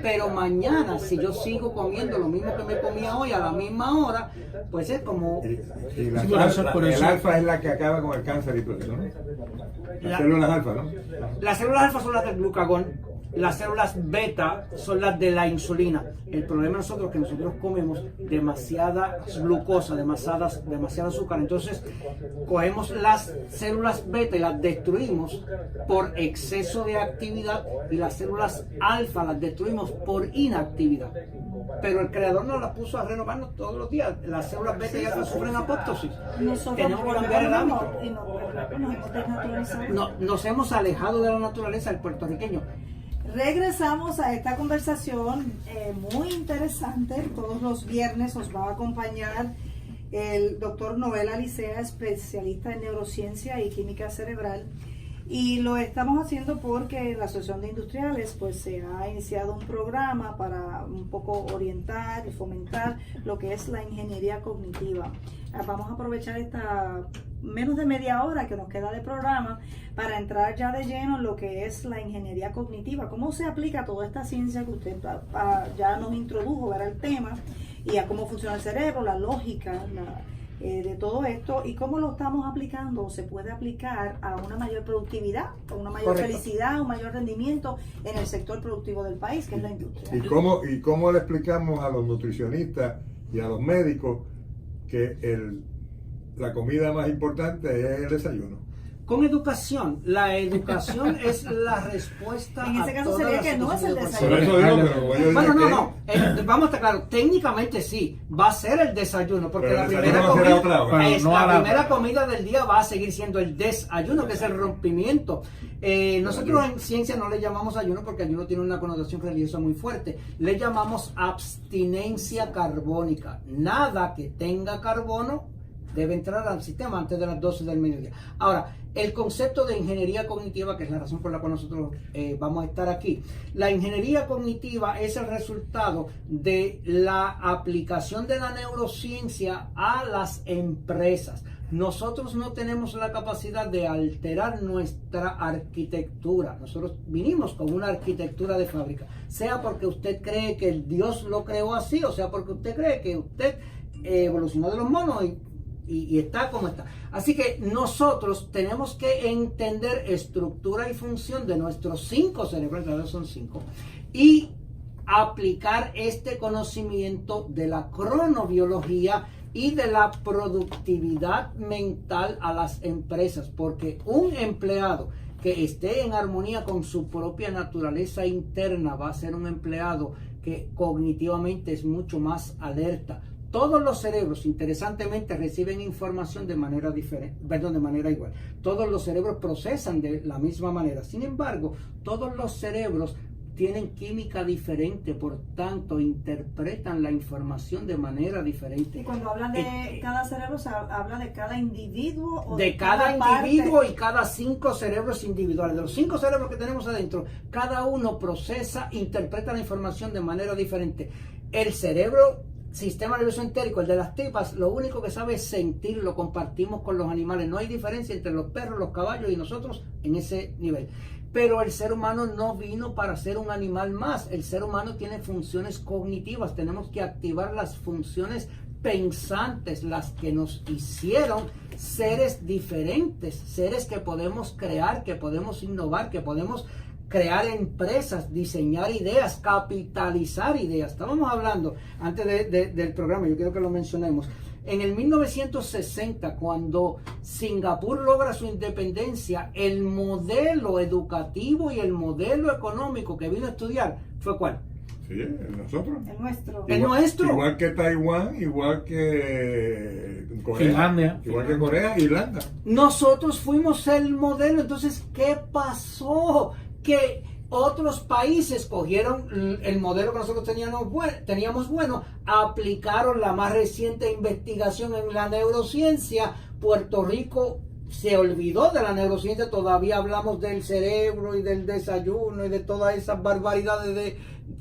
Pero mañana, si yo sigo comiendo lo mismo que me comía hoy a la misma hora, pues es como... Y el alfa es la que acaba con el cáncer y todo eso, ¿no? Las células alfa, ¿no? Las células alfa son las del glucagón. Las células beta son las de la insulina. El problema nosotros es que nosotros comemos demasiada glucosa, demasiada azúcar. Entonces cogemos las células beta y las destruimos por exceso de actividad, y las células alfa las destruimos por inactividad. Pero el creador nos las puso a renovarnos todos los días. Las células beta y alfa sufren apoptosis. Tenemos que cambiar el hábito. Nos hemos alejado de la naturaleza del puertorriqueño. Regresamos a esta conversación muy interesante. Todos los viernes os va a acompañar el doctor Noel Alicea, especialista en neurociencia y química cerebral. Y lo estamos haciendo porque la Asociación de Industriales pues se ha iniciado un programa para un poco orientar y fomentar lo que es la ingeniería cognitiva. Vamos a aprovechar esta menos de media hora que nos queda de programa para entrar ya de lleno en lo que es la ingeniería cognitiva, cómo se aplica toda esta ciencia que usted ya nos introdujo, ¿verdad?, el tema, y a cómo funciona el cerebro, la lógica, de todo esto, y cómo lo estamos aplicando, o se puede aplicar a una mayor productividad, a una mayor felicidad, un mayor rendimiento en el sector productivo del país, que es la industria. ¿Y cómo le explicamos a los nutricionistas y a los médicos que la comida más importante es el desayuno? Con educación. La educación es la respuesta. En ese caso todas sería las que no es el situaciones de desayuno. Bueno, no. Vamos a estar claros. Técnicamente sí, va a ser el desayuno, porque pero la primera comida del día va a seguir siendo el desayuno, que es el rompimiento. Nosotros en ciencia no le llamamos ayuno, porque ayuno tiene una connotación religiosa muy fuerte. Le llamamos abstinencia carbónica. Nada que tenga carbono debe entrar al sistema antes de las 12 del mediodía. Ahora, el concepto de ingeniería cognitiva, que es la razón por la cual nosotros vamos a estar aquí. La ingeniería cognitiva es el resultado de la aplicación de la neurociencia a las empresas. Nosotros no tenemos la capacidad de alterar nuestra arquitectura. Nosotros vinimos con una arquitectura de fábrica, sea porque usted cree que el Dios lo creó así, o sea porque usted cree que usted evolucionó de los monos y está como está. Así que nosotros tenemos que entender estructura y función de nuestros 5 cerebros, en realidad son 5, y aplicar este conocimiento de la cronobiología y de la productividad mental a las empresas, porque un empleado que esté en armonía con su propia naturaleza interna va a ser un empleado que cognitivamente es mucho más alerta. Todos los cerebros, interesantemente, reciben información de manera igual. Todos los cerebros procesan de la misma manera. Sin embargo, todos los cerebros tienen química diferente, por tanto, interpretan la información de manera diferente. Y cuando hablan de cada cerebro, ¿se habla de cada individuo? ¿O de cada individuo y cada 5 cerebros individuales? De los 5 cerebros que tenemos adentro, cada uno procesa, interpreta la información de manera diferente. El cerebro, sistema nervioso entérico, el de las tripas, lo único que sabe es sentir, lo compartimos con los animales. No hay diferencia entre los perros, los caballos y nosotros en ese nivel. Pero el ser humano no vino para ser un animal más. El ser humano tiene funciones cognitivas. Tenemos que activar las funciones pensantes, las que nos hicieron seres diferentes, seres que podemos crear, que podemos innovar, que podemos crear empresas, diseñar ideas, capitalizar ideas. Estábamos hablando antes del programa, yo quiero que lo mencionemos. En el 1960, cuando Singapur logra su independencia, el modelo educativo y el modelo económico que vino a estudiar fue ¿cuál? Sí, nosotros. El nuestro. El nuestro. Igual que Taiwán, igual que Corea. Finlandia. Igual que Corea, Irlanda. Nosotros fuimos el modelo. Entonces, ¿qué pasó? Que otros países cogieron el modelo que nosotros teníamos bueno, aplicaron la más reciente investigación en la neurociencia. Puerto Rico se olvidó de la neurociencia, todavía hablamos del cerebro y del desayuno y de todas esas barbaridades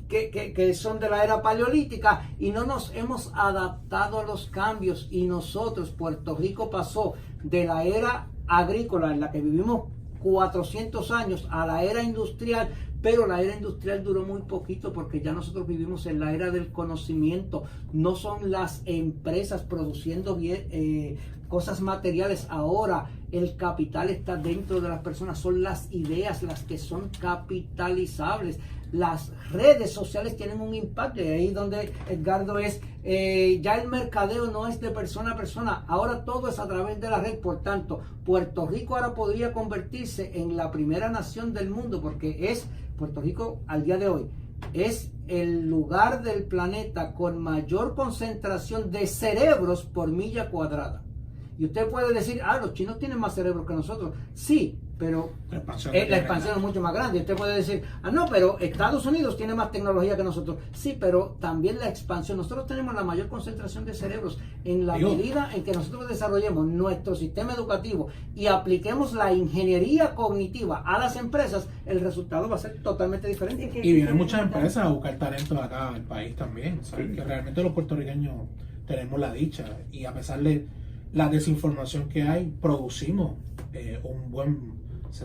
que son de la era paleolítica, y no nos hemos adaptado a los cambios. Y nosotros, Puerto Rico, pasó de la era agrícola en la que vivimos 400 años a la era industrial, pero la era industrial duró muy poquito porque ya nosotros vivimos en la era del conocimiento. No son las empresas produciendo cosas materiales. Ahora el capital está dentro de las personas, son las ideas las que son capitalizables. Las redes sociales tienen un impacto, y ahí donde Edgardo es, ya el mercadeo no es de persona a persona, ahora todo es a través de la red. Por tanto, Puerto Rico ahora podría convertirse en la primera nación del mundo, porque Puerto Rico al día de hoy es el lugar del planeta con mayor concentración de cerebros por milla cuadrada. Y usted puede decir, los chinos tienen más cerebros que nosotros. Sí, pero la expansión es mucho más grande. Usted puede decir, no, pero Estados Unidos tiene más tecnología que nosotros. Sí, pero también la expansión. Nosotros tenemos la mayor concentración de cerebros. En la medida en que nosotros desarrollemos nuestro sistema educativo y apliquemos la ingeniería cognitiva a las empresas, el resultado va a ser totalmente diferente. Y vienen muchas empresas a buscar talento de acá al país también. ¿Sabes? Que realmente los puertorriqueños tenemos la dicha, y a pesar de la desinformación que hay, producimos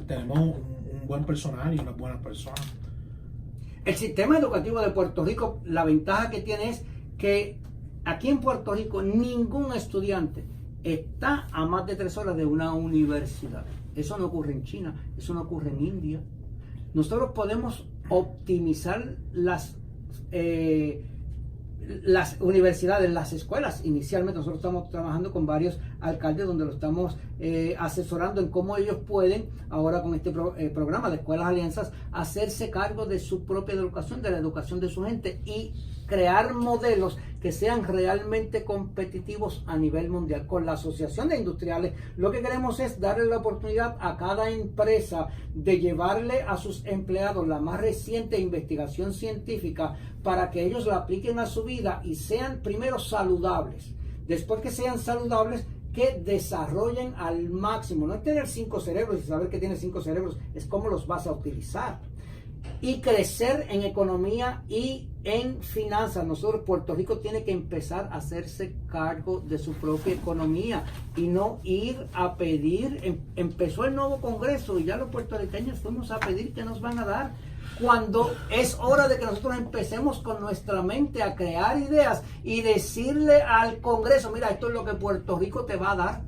tenemos un buen personal y unas buenas personas. El sistema educativo de Puerto Rico, la ventaja que tiene es que aquí en Puerto Rico ningún estudiante está a más de 3 horas de una universidad. Eso no ocurre en China, eso no ocurre en India. Nosotros podemos optimizar las universidades, las escuelas. Inicialmente nosotros estamos trabajando con varios alcaldes donde lo estamos asesorando en cómo ellos pueden, ahora con este programa de Escuelas Alianzas, hacerse cargo de su propia educación, de la educación de su gente, y crear modelos que sean realmente competitivos a nivel mundial. Con la Asociación de Industriales, lo que queremos es darle la oportunidad a cada empresa de llevarle a sus empleados la más reciente investigación científica para que ellos la apliquen a su vida y sean primero saludables. Después que sean saludables, que desarrollen al máximo. No es tener 5 cerebros y saber que tienes 5 cerebros, es cómo los vas a utilizar. Y crecer en economía y en finanzas. Nosotros, Puerto Rico, tiene que empezar a hacerse cargo de su propia economía y no ir a pedir. Empezó el nuevo Congreso y ya los puertorriqueños fuimos a pedir que nos van a dar, cuando es hora de que nosotros empecemos con nuestra mente a crear ideas y decirle al Congreso, mira, esto es lo que Puerto Rico te va a dar.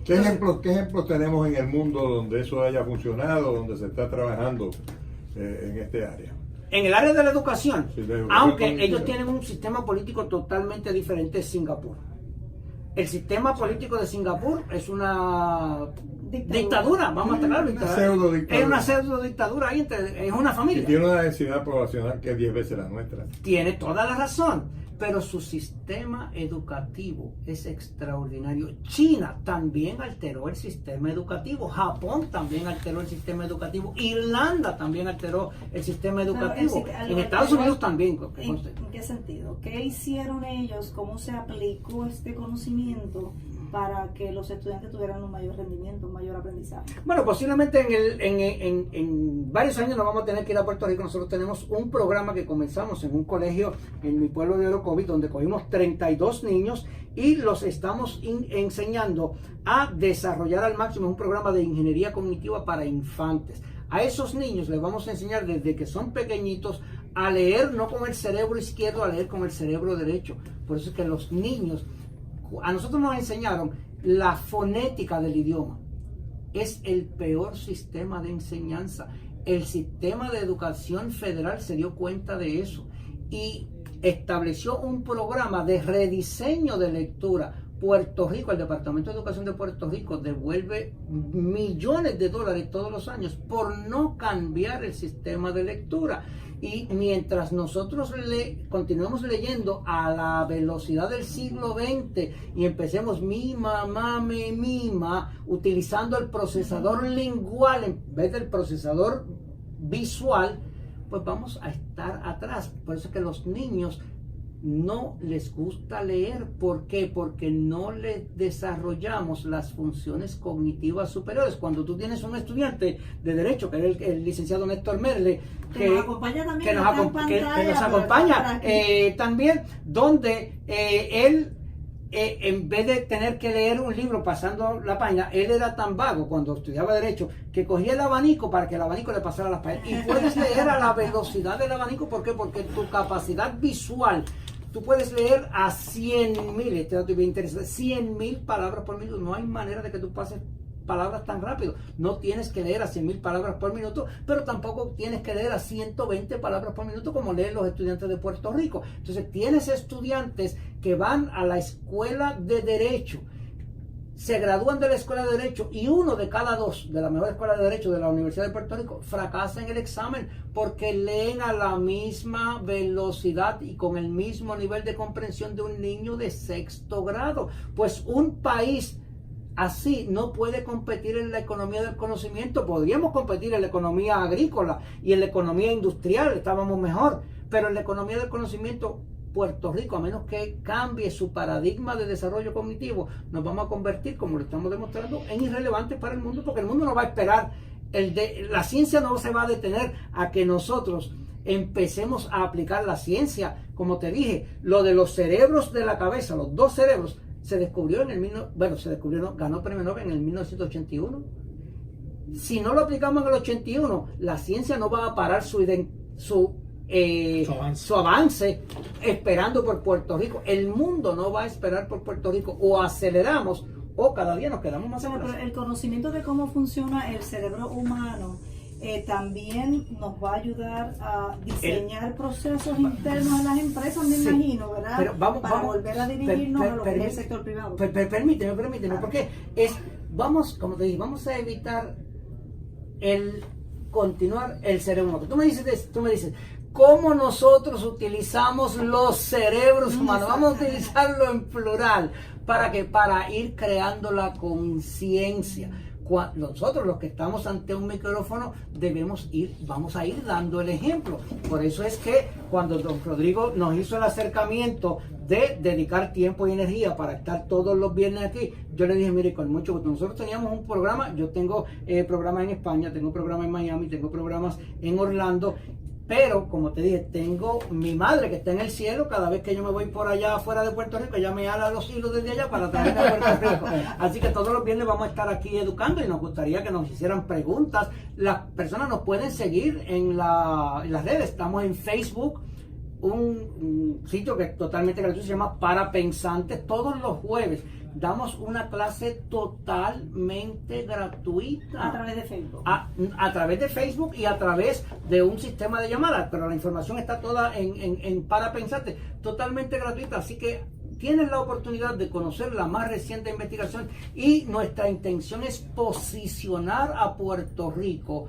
¿Qué ejemplos tenemos en el mundo donde eso haya funcionado, donde se está trabajando en este área? En el área de la educación, Sí, de educación aunque política. ellos tienen un sistema político totalmente diferente de Singapur. El sistema político de Singapur es una dictadura, vamos a estar claros. Una pseudo-dictadura. Es una pseudo dictadura ahí, es una Y familia. tiene una densidad poblacional que es 10 veces la nuestra. Tiene toda la razón, pero su sistema educativo es extraordinario. China también alteró el sistema educativo, Japón también alteró el sistema educativo, Irlanda también alteró el sistema educativo, en Estados Unidos también. ¿En qué sentido? ¿Qué hicieron ellos? ¿Cómo se aplicó este conocimiento para que los estudiantes tuvieran un mayor rendimiento, un mayor aprendizaje? Bueno, posiblemente en varios años nos vamos a tener que ir a Puerto Rico. Nosotros tenemos un programa que comenzamos en un colegio en mi pueblo de Orocovis, donde cogimos 32 niños y los estamos enseñando a desarrollar al máximo. Es un programa de ingeniería cognitiva para infantes. A esos niños les vamos a enseñar desde que son pequeñitos a leer no con el cerebro izquierdo, a leer con el cerebro derecho. Por eso es que los niños, a nosotros nos enseñaron la fonética del idioma. Es el peor sistema de enseñanza. El sistema de educación federal se dio cuenta de eso y estableció un programa de rediseño de lectura Puerto Rico, el Departamento de Educación de Puerto Rico devuelve millones de dólares todos los años por no cambiar el sistema de lectura. Y mientras nosotros continuemos leyendo a la velocidad del siglo XX y empecemos mi mamá me mima, utilizando el procesador lingual en vez del procesador visual, pues vamos a estar atrás. Por eso es que los niños no les gusta leer. ¿Por qué? Porque no les desarrollamos las funciones cognitivas superiores. Cuando tú tienes un estudiante de Derecho, que es el licenciado Néstor Merle, que nos acompaña también, que nos acompaña también, donde él, en vez de tener que leer un libro pasando la página, él era tan vago cuando estudiaba Derecho que cogía el abanico para que el abanico le pasara las páginas. Y puedes leer a la velocidad del abanico. ¿Por qué? Porque tu capacidad visual, tú puedes leer a 100,000, este dato es bien interesante, 100,000 palabras por minuto. No hay manera de que tú pases palabras tan rápido. No tienes que leer a 100,000 palabras por minuto, pero tampoco tienes que leer a 120 palabras por minuto como leen los estudiantes de Puerto Rico. Entonces tienes estudiantes que van a la escuela de Derecho, se gradúan de la escuela de Derecho y 1 de cada 2 de la mejor escuela de Derecho de la Universidad de Puerto Rico fracasa en el examen porque leen a la misma velocidad y con el mismo nivel de comprensión de un niño de 6º grado. Pues un país así no puede competir en la economía del conocimiento. Podríamos competir en la economía agrícola y en la economía industrial, estábamos mejor, pero en la economía del conocimiento, Puerto Rico, a menos que cambie su paradigma de desarrollo cognitivo, nos vamos a convertir, como lo estamos demostrando, en irrelevantes para el mundo, porque el mundo no va a esperar, la ciencia no se va a detener a que nosotros empecemos a aplicar la ciencia. Como te dije, lo de los cerebros de la cabeza, los 2 cerebros, se descubrió ganó premio Nobel en el 1981. Si no lo aplicamos en el 81, la ciencia no va a parar su avance esperando por Puerto Rico. El mundo no va a esperar por Puerto Rico. O aceleramos o cada día nos quedamos más atrás. Pero el conocimiento de cómo funciona el cerebro humano también nos va a ayudar a diseñar procesos internos en las empresas, me imagino, ¿verdad? Pero vamos, volver a dirigirnos a lo que es el sector privado. Permíteme, porque como te dije, vamos a evitar el continuar el cerebro humano. Tú me dices, ¿cómo nosotros utilizamos los cerebros humanos? Vamos a utilizarlo en plural. ¿Para qué? Para ir creando la conciencia. Nosotros, los que estamos ante un micrófono, vamos a ir dando el ejemplo. Por eso es que cuando don Rodrigo nos hizo el acercamiento de dedicar tiempo y energía para estar todos los viernes aquí, yo le dije, mire, con mucho gusto, nosotros teníamos un programa, yo tengo programas en España, tengo programas en Miami, tengo programas en Orlando, pero como te dije, tengo mi madre que está en el cielo. Cada vez que yo me voy por allá afuera de Puerto Rico, ella me ala los hilos desde allá para traerme a Puerto Rico. Así que todos los viernes vamos a estar aquí educando y nos gustaría que nos hicieran preguntas. Las personas nos pueden seguir en las redes. Estamos en Facebook, un sitio que es totalmente gratuito, se llama Para Pensantes. Todos los jueves damos una clase totalmente gratuita. A través de Facebook. A través de Facebook y a través de un sistema de llamadas, pero la información está toda en Para Pensarte, totalmente gratuita. Así que tienes la oportunidad de conocer la más reciente investigación y nuestra intención es posicionar a Puerto Rico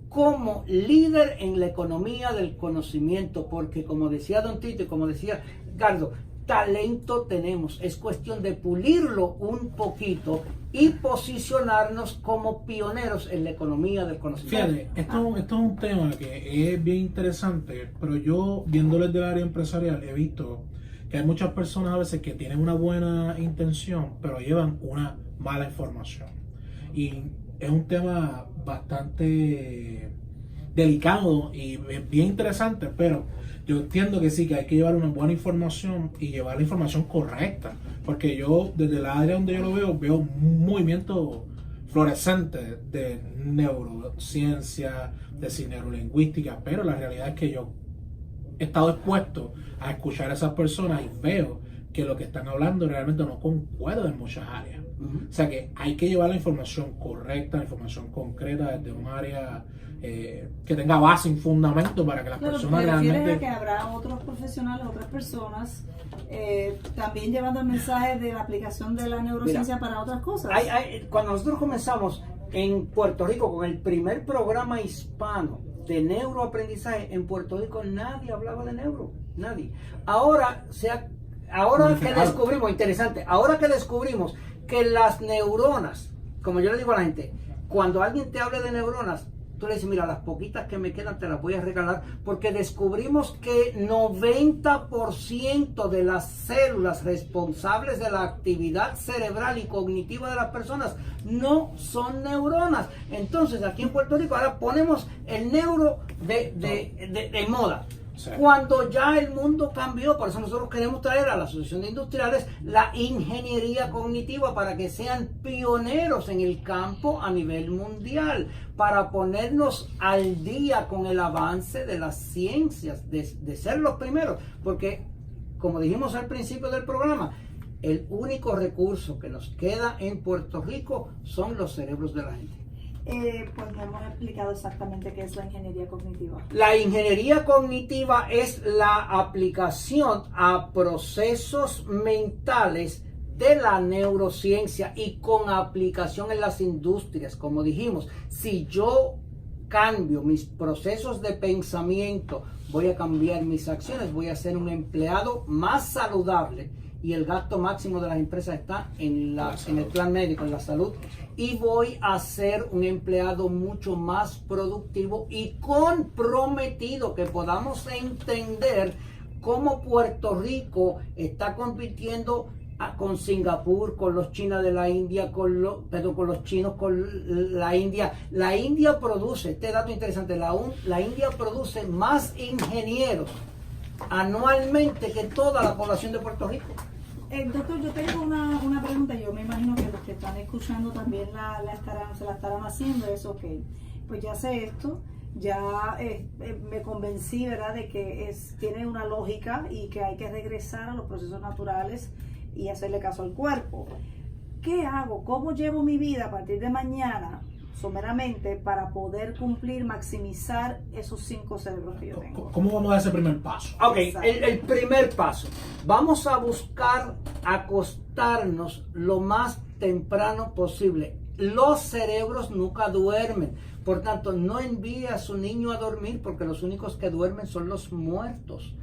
como líder en la economía del conocimiento, porque como decía Don Tito y como decía Gardo, talento tenemos, es cuestión de pulirlo un poquito y posicionarnos como pioneros en la economía del conocimiento. Fíjate, esto es un tema que es bien interesante, pero yo, viéndolo desde el área empresarial, he visto que hay muchas personas a veces que tienen una buena intención, pero llevan una mala información. Y es un tema bastante delicado y bien interesante, pero yo entiendo que sí, que hay que llevar una buena información y llevar la información correcta, porque yo desde el área donde yo lo veo un movimiento florescente de neurociencia, de neurolingüística, pero la realidad es que yo he estado expuesto a escuchar a esas personas y veo que lo que están hablando realmente no concuerda en muchas áreas. O sea que hay que llevar la información correcta, la información concreta desde un área que tenga base y fundamento para que las Claro, personas te refieres realmente... a que habrá otros profesionales, otras personas, también llevando el mensaje de la aplicación de la neurociencia para otras cosas. Cuando nosotros comenzamos en Puerto Rico con el primer programa hispano de neuroaprendizaje, en Puerto Rico nadie hablaba de neuro, nadie. Ahora que descubrimos, interesante, ahora que descubrimos que las neuronas, como yo le digo a la gente, cuando alguien te hable de neuronas, tú le dices, mira, las poquitas que me quedan te las voy a regalar, porque descubrimos que 90% de las células responsables de la actividad cerebral y cognitiva de las personas no son neuronas. Entonces, aquí en Puerto Rico ahora ponemos el neuro de moda. Sí. Cuando ya el mundo cambió, por eso nosotros queremos traer a la Asociación de Industriales la ingeniería cognitiva para que sean pioneros en el campo a nivel mundial, para ponernos al día con el avance de las ciencias, de ser los primeros, porque como dijimos al principio del programa, el único recurso que nos queda en Puerto Rico son los cerebros de la gente. Pues no hemos explicado exactamente qué es la ingeniería cognitiva. La ingeniería cognitiva es la aplicación a procesos mentales de la neurociencia y con aplicación en las industrias. Como dijimos, si yo cambio mis procesos de pensamiento, voy a cambiar mis acciones, voy a ser un empleado más saludable, y el gasto máximo de las empresas está en el plan médico, en la salud, y voy a ser un empleado mucho más productivo y comprometido, que podamos entender cómo Puerto Rico está compitiendo con Singapur, con los chinos de la India, con los chinos, con la India. La India produce, este dato interesante, la India produce más ingenieros anualmente que toda la población de Puerto Rico. Doctor, yo tengo una pregunta. Yo me imagino que los que están escuchando también se la estarán haciendo. Es ok, pues ya sé esto, ya me convencí, ¿verdad?, de que tiene una lógica y que hay que regresar a los procesos naturales y hacerle caso al cuerpo. ¿Qué hago? ¿Cómo llevo mi vida a partir de mañana, someramente, para poder cumplir, maximizar esos 5 cerebros que yo tengo? ¿Cómo vamos a dar ese primer paso? Ok, el primer paso. Vamos a buscar acostarnos lo más temprano posible. Los cerebros nunca duermen. Por tanto, no envíe a su niño a dormir, porque los únicos que duermen son los muertos.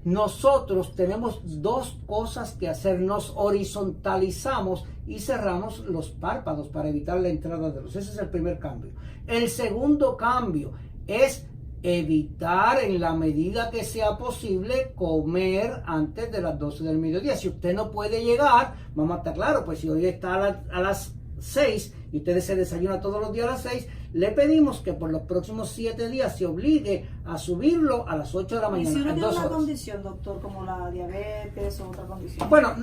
Nosotros tenemos 2 cosas que hacer. Nos horizontalizamos y cerramos los párpados para evitar la entrada de luz. Ese es el primer cambio. El segundo cambio es evitar, en la medida que sea posible, comer antes de las 12 del mediodía. Si usted no puede llegar, vamos a estar claros, pues si hoy está a las 6 y ustedes se desayunan todos los días a las 6, le pedimos que por los próximos 7 días se obligue a subirlo a las 8 de la mañana. ¿Y si uno tiene 2 una horas. condición, doctor, como la diabetes o otra condición? Bueno,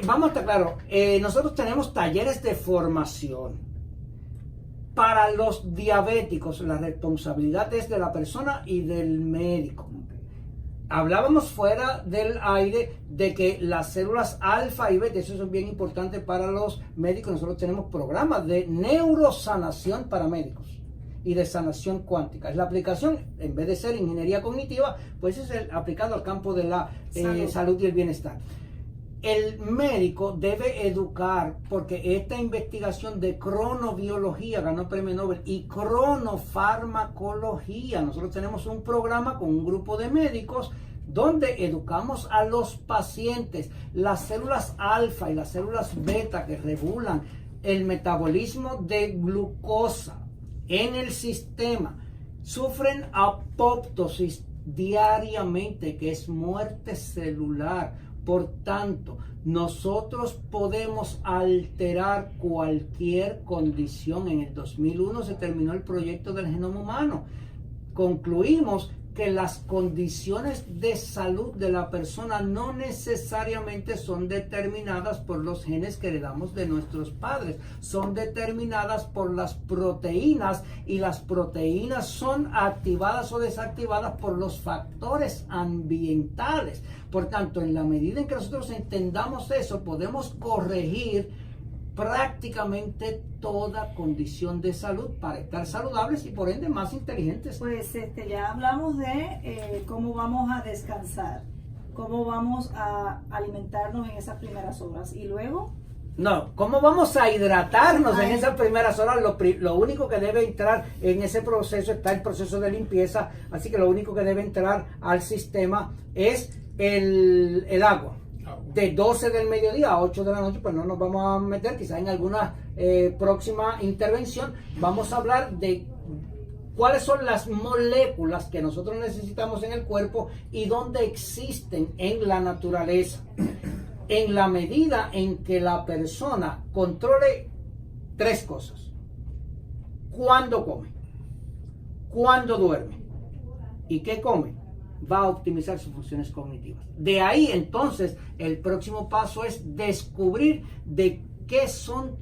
vamos a estar claros, nosotros tenemos talleres de formación. Para los diabéticos, la responsabilidad es de la persona y del médico. Hablábamos fuera del aire de que las células alfa y beta, eso es bien importante para los médicos. Nosotros tenemos programas de neurosanación para médicos y de sanación cuántica. Es la aplicación, en vez de ser ingeniería cognitiva, pues es aplicado al campo de la salud y el bienestar. El médico debe educar, porque esta investigación de cronobiología ganó premio Nobel, y cronofarmacología. Nosotros tenemos un programa con un grupo de médicos donde educamos a los pacientes. Las células alfa y las células beta, que regulan el metabolismo de glucosa en el sistema, sufren apoptosis diariamente, que es muerte celular. Por tanto, nosotros podemos alterar cualquier condición. En el 2001 se terminó el proyecto del genoma humano. Concluimos que las condiciones de salud de la persona no necesariamente son determinadas por los genes que heredamos de nuestros padres, son determinadas por las proteínas, y las proteínas son activadas o desactivadas por los factores ambientales. Por tanto, en la medida en que nosotros entendamos eso, podemos corregir prácticamente toda condición de salud para estar saludables y por ende más inteligentes. Pues ya hablamos de cómo vamos a descansar, cómo vamos a alimentarnos en esas primeras horas y luego... No, ¿cómo vamos a hidratarnos en esas primeras horas? Lo único que debe entrar en ese proceso está el proceso de limpieza, así que lo único que debe entrar al sistema es el agua. De 12 del mediodía a 8 de la noche, pues no nos vamos a meter, quizás en alguna próxima intervención vamos a hablar de cuáles son las moléculas que nosotros necesitamos en el cuerpo y dónde existen en la naturaleza. En la medida en que la persona controle 3 cosas: cuándo come, cuándo duerme y qué come, va a optimizar sus funciones cognitivas. De ahí entonces el próximo paso es descubrir de qué son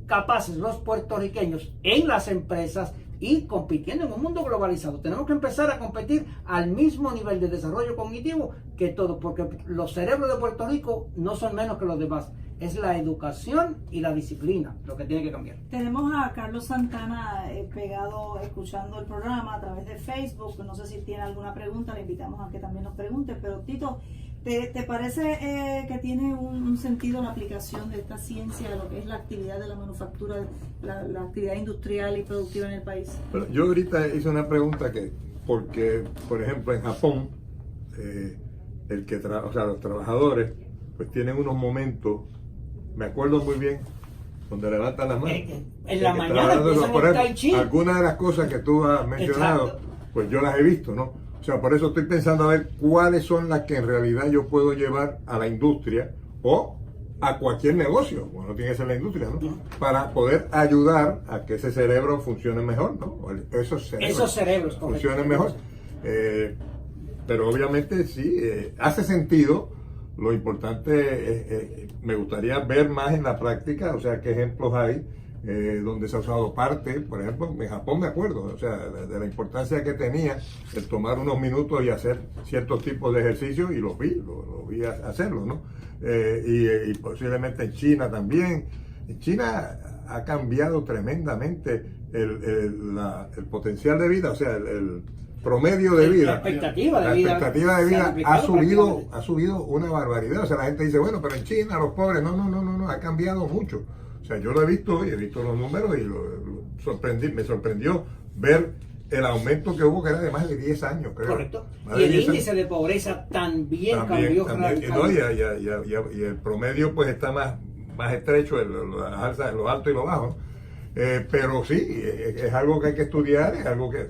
capaces los puertorriqueños en las empresas y compitiendo en un mundo globalizado. Tenemos que empezar a competir al mismo nivel de desarrollo cognitivo que todos, porque los cerebros de Puerto Rico no son menos que los demás. Es la educación y la disciplina lo que tiene que cambiar. Tenemos a Carlos Santana pegado, escuchando el programa a través de Facebook. No sé si tiene alguna pregunta, le invitamos a que también nos pregunte. Pero Tito, ¿te parece que tiene un sentido la aplicación de esta ciencia, de lo que es la actividad de la manufactura, la actividad industrial y productiva en el país? Bueno, yo ahorita hice una pregunta porque, por ejemplo, en Japón, los trabajadores, pues tienen unos momentos, me acuerdo muy bien, donde levantan las manos. En la mañana empiezan por el ejemplo, tai chi. algunas de las cosas que tú has mencionado, Exacto. pues yo las he visto, ¿no? O sea, por eso estoy pensando a ver cuáles son las que en realidad yo puedo llevar a la industria o a cualquier negocio, bueno, no tiene que ser la industria, ¿no? Para poder ayudar a que ese cerebro funcione mejor, ¿no? O esos cerebros funcionen mejor. Pero obviamente sí, hace sentido. Lo importante me gustaría ver más en la práctica, o sea, qué ejemplos hay donde se ha usado parte, por ejemplo, en Japón me acuerdo, o sea, de la importancia que tenía el tomar unos minutos y hacer ciertos tipos de ejercicios y lo vi hacerlo, ¿no? Y posiblemente en China también. En China ha cambiado tremendamente el potencial de vida, o sea, el promedio de vida. La expectativa de vida ha subido una barbaridad. O sea, la gente dice, bueno, pero en China los pobres, no, ha cambiado mucho. O sea, yo lo he visto y he visto los números y me sorprendió ver el aumento que hubo, que era de más de 10 años, creo. Correcto. Y el índice de pobreza también cambió radicalmente. Y el promedio pues está más estrecho, los altos y los bajos. Pero sí, es algo que hay que estudiar, es algo que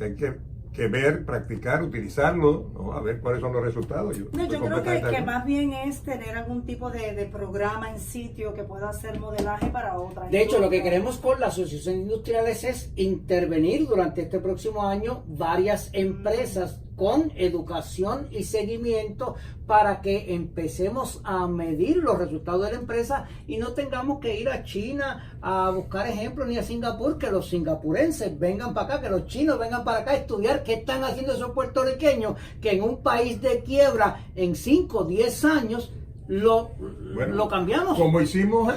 hay que ver, practicar, utilizarlo, ¿no? A ver cuáles son los resultados. Yo creo que más bien es tener algún tipo de programa en sitio que pueda hacer modelaje para otras. De hecho, lo que queremos con la Asociación Industriales es intervenir durante este próximo año varias empresas con educación y seguimiento para que empecemos a medir los resultados de la empresa y no tengamos que ir a China a buscar ejemplos ni a Singapur, que los singapurenses vengan para acá, que los chinos vengan para acá a estudiar qué están haciendo esos puertorriqueños que en un país de quiebra en 5 o 10 años lo cambiamos. Como hicimos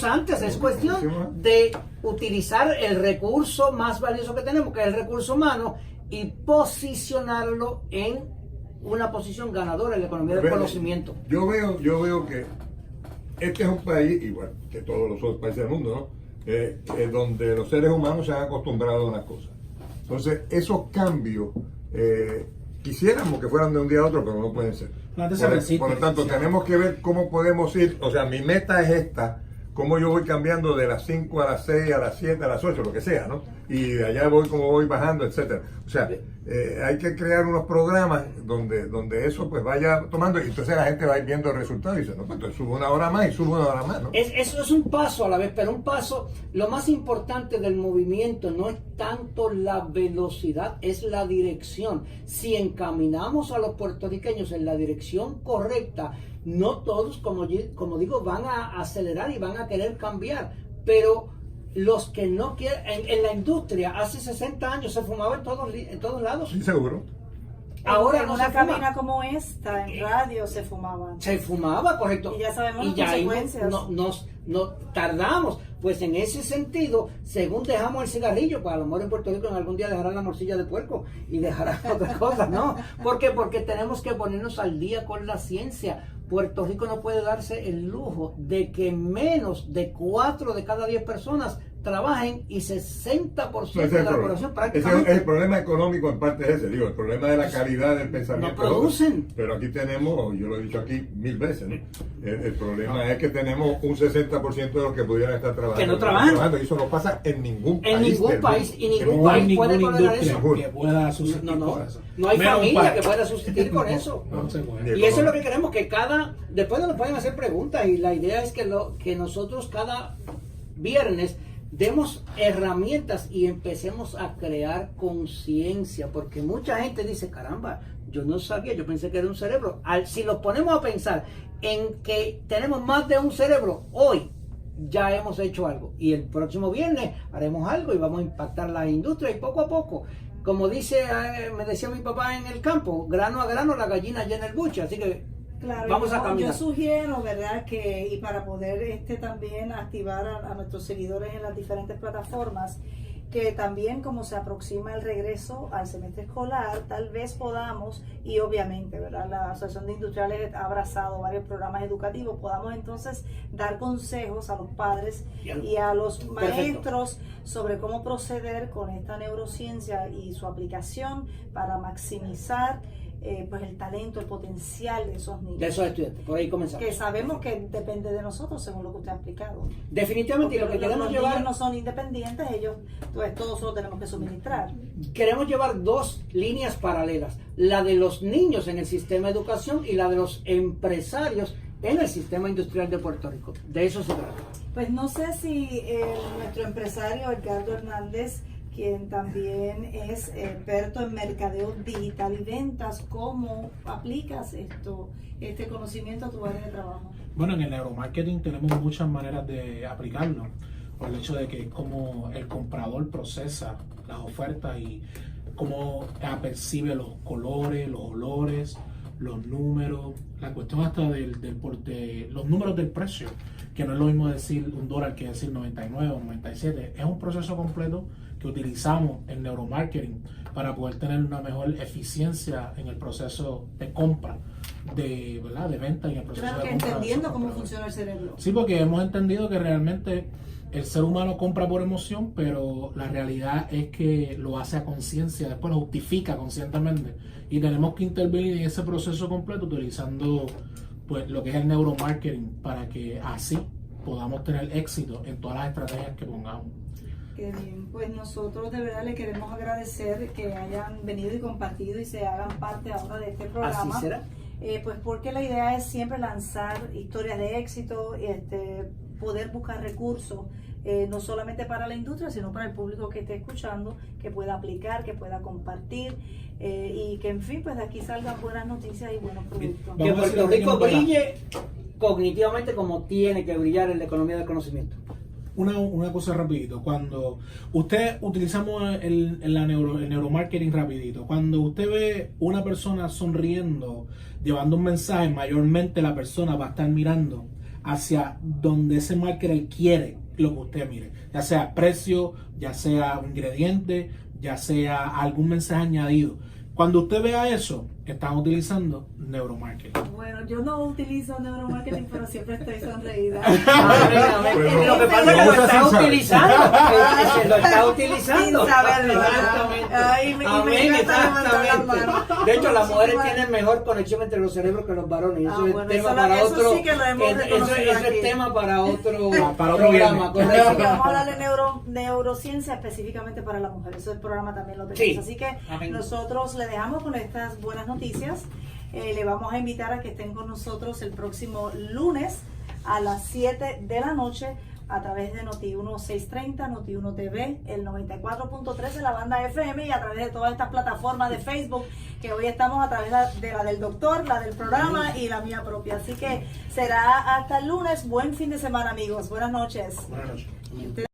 antes. Es cuestión de utilizar el recurso más valioso que tenemos, que es el recurso humano, y posicionarlo en una posición ganadora en la economía del conocimiento. Yo veo que este es un país, igual que todos los otros países del mundo, ¿no? Donde los seres humanos se han acostumbrado a unas cosas. Entonces, esos cambios quisiéramos que fueran de un día a otro, pero no pueden ser. Por lo tanto, tenemos que ver cómo podemos ir. O sea, mi meta es esta. Cómo yo voy cambiando de las 5 a las 6, a las 7, a las 8, lo que sea, ¿no? Y de allá como voy bajando, etcétera. O sea, hay que crear unos programas donde eso pues vaya tomando, y entonces la gente va a ir viendo el resultado y dice, no, pues entonces subo una hora más y subo una hora más, ¿no? Eso es un paso a la vez, pero un paso, lo más importante del movimiento no es tanto la velocidad, es la dirección. Si encaminamos a los puertorriqueños en la dirección correcta, no todos, como digo, van a acelerar y van a querer cambiar, pero los que no quieren, en la industria hace 60 años se fumaba en todos lados. Sí, seguro. Ahora en no una se fuma. cabina como esta, en radio, se fumaban. Se fumaba, correcto. Y ya sabemos las ya ahí consecuencias. no tardamos. Pues en ese sentido, según dejamos el cigarrillo, pues a lo mejor en Puerto Rico en algún día dejarán la morcilla de puerco y dejarán otras cosas, ¿no? ¿Por qué? Porque tenemos que ponernos al día con la ciencia. Puerto Rico no puede darse el lujo de que menos de 4 de cada 10 personas trabajen y 60% de la población prácticamente. El problema económico en parte es ese, digo, el problema de la calidad del pensamiento. No producen. Pero aquí tenemos, yo lo he dicho aquí 1000 veces, ¿no? El problema es que tenemos un 60% de los que pudieran estar trabajando. Que no trabajan. Y eso no pasa en ningún país. En ningún del país, mundo. y ningún No hay país puede ninguna tolerar industria eso. que pueda sustituir con eso. No hay Menos un familia país. que pueda sustituir con eso. No se puede. Y eso es lo que queremos, que después nos pueden hacer preguntas, y la idea es que nosotros cada viernes demos herramientas y empecemos a crear conciencia, porque mucha gente dice, caramba, yo no sabía, yo pensé que era un cerebro. Si lo ponemos a pensar en que tenemos más de un cerebro, hoy ya hemos hecho algo, y el próximo viernes haremos algo y vamos a impactar la industria, y poco a poco, como me decía mi papá en el campo, grano a grano la gallina llena el buche, así que Claro, vamos a yo caminar. sugiero, ¿verdad? Y para poder también activar a nuestros seguidores en las diferentes plataformas, que también como se aproxima el regreso al semestre escolar, tal vez podamos, y obviamente, ¿verdad? La Asociación de Industriales ha abrazado varios programas educativos, podamos entonces dar consejos a los padres y a los maestros sobre cómo proceder con esta neurociencia y su aplicación para maximizar pues el talento, el potencial de esos niños. De esos estudiantes, por ahí comenzamos. Que sabemos que depende de nosotros, según lo que usted ha explicado. Definitivamente, y lo que Porque queremos los llevar, niños no son independientes, ellos, pues todos lo tenemos que suministrar. queremos llevar dos líneas paralelas, la de los niños en el sistema de educación y la de los empresarios en el sistema industrial de Puerto Rico. De eso se trata. Pues no sé si nuestro empresario Edgardo Hernández, quien también es experto en mercadeo digital y ventas, ¿cómo aplicas este conocimiento a tu área de trabajo? Bueno, en el neuromarketing tenemos muchas maneras de aplicarlo, por el hecho de que como el comprador procesa las ofertas y cómo percibe los colores, los olores, los números, la cuestión hasta de los números del precio, que no es lo mismo decir $1 que decir 99 o 97, es un proceso completo que utilizamos en neuromarketing para poder tener una mejor eficiencia en el proceso de compra, de venta y en el proceso Claro, de que compra. entendiendo cómo funciona el cerebro. Sí, porque hemos entendido que realmente el ser humano compra por emoción, pero la realidad es que lo hace a conciencia, después lo justifica conscientemente, y tenemos que intervenir en ese proceso completo utilizando pues lo que es el neuromarketing para que así podamos tener éxito en todas las estrategias que pongamos. Qué bien, pues nosotros de verdad le queremos agradecer que hayan venido y compartido y se hagan parte ahora de este programa. Así será. Pues porque la idea es siempre lanzar historias de éxito, poder buscar recursos, no solamente para la industria, sino para el público que esté escuchando, que pueda aplicar, que pueda compartir, y que en fin, pues de aquí salgan buenas noticias y buenos productos. Que Vamos a Puerto decir Rico lo que no brille cognitivamente como tiene que brillar en la economía del conocimiento. Una cosa rapidito, cuando utilizamos el neuromarketing rapidito, cuando usted ve una persona sonriendo, llevando un mensaje, mayormente la persona va a estar mirando hacia donde ese marketer quiere lo que usted mire, ya sea precio, ya sea un ingrediente, ya sea algún mensaje añadido. Cuando usted vea eso, están utilizando neuromarketing. Bueno, yo no utilizo neuromarketing, pero siempre estoy sonreída. Lo que pasa es que lo está utilizando. Se lo está utilizando. Sin saberlo. Exactamente. Ay, me Amén, encanta levantar las exactamente. manos. De hecho, las mujeres Bueno. tienen mejor conexión entre los cerebros que los varones. Eso es Bueno, tema eso para eso otro. sí que lo hemos reconocido Eso aquí. es tema para otro Para otro programa. viernes. Así que Correcto. vamos a hablar de neurociencia específicamente para la mujer. Eso el programa también lo tenemos. Sí. Así que Amén. nosotros le dejamos con estas buenas noticias. Le vamos a invitar a que estén con nosotros el próximo lunes a las 7 de la noche a través de Noti1 630, Noti1 TV, el 94.3 de la banda FM y a través de todas estas plataformas de Facebook, que hoy estamos a través de la del doctor, la del programa y la mía propia. Así que será hasta el lunes. Buen fin de semana, amigos. Buenas noches. Buenas noches.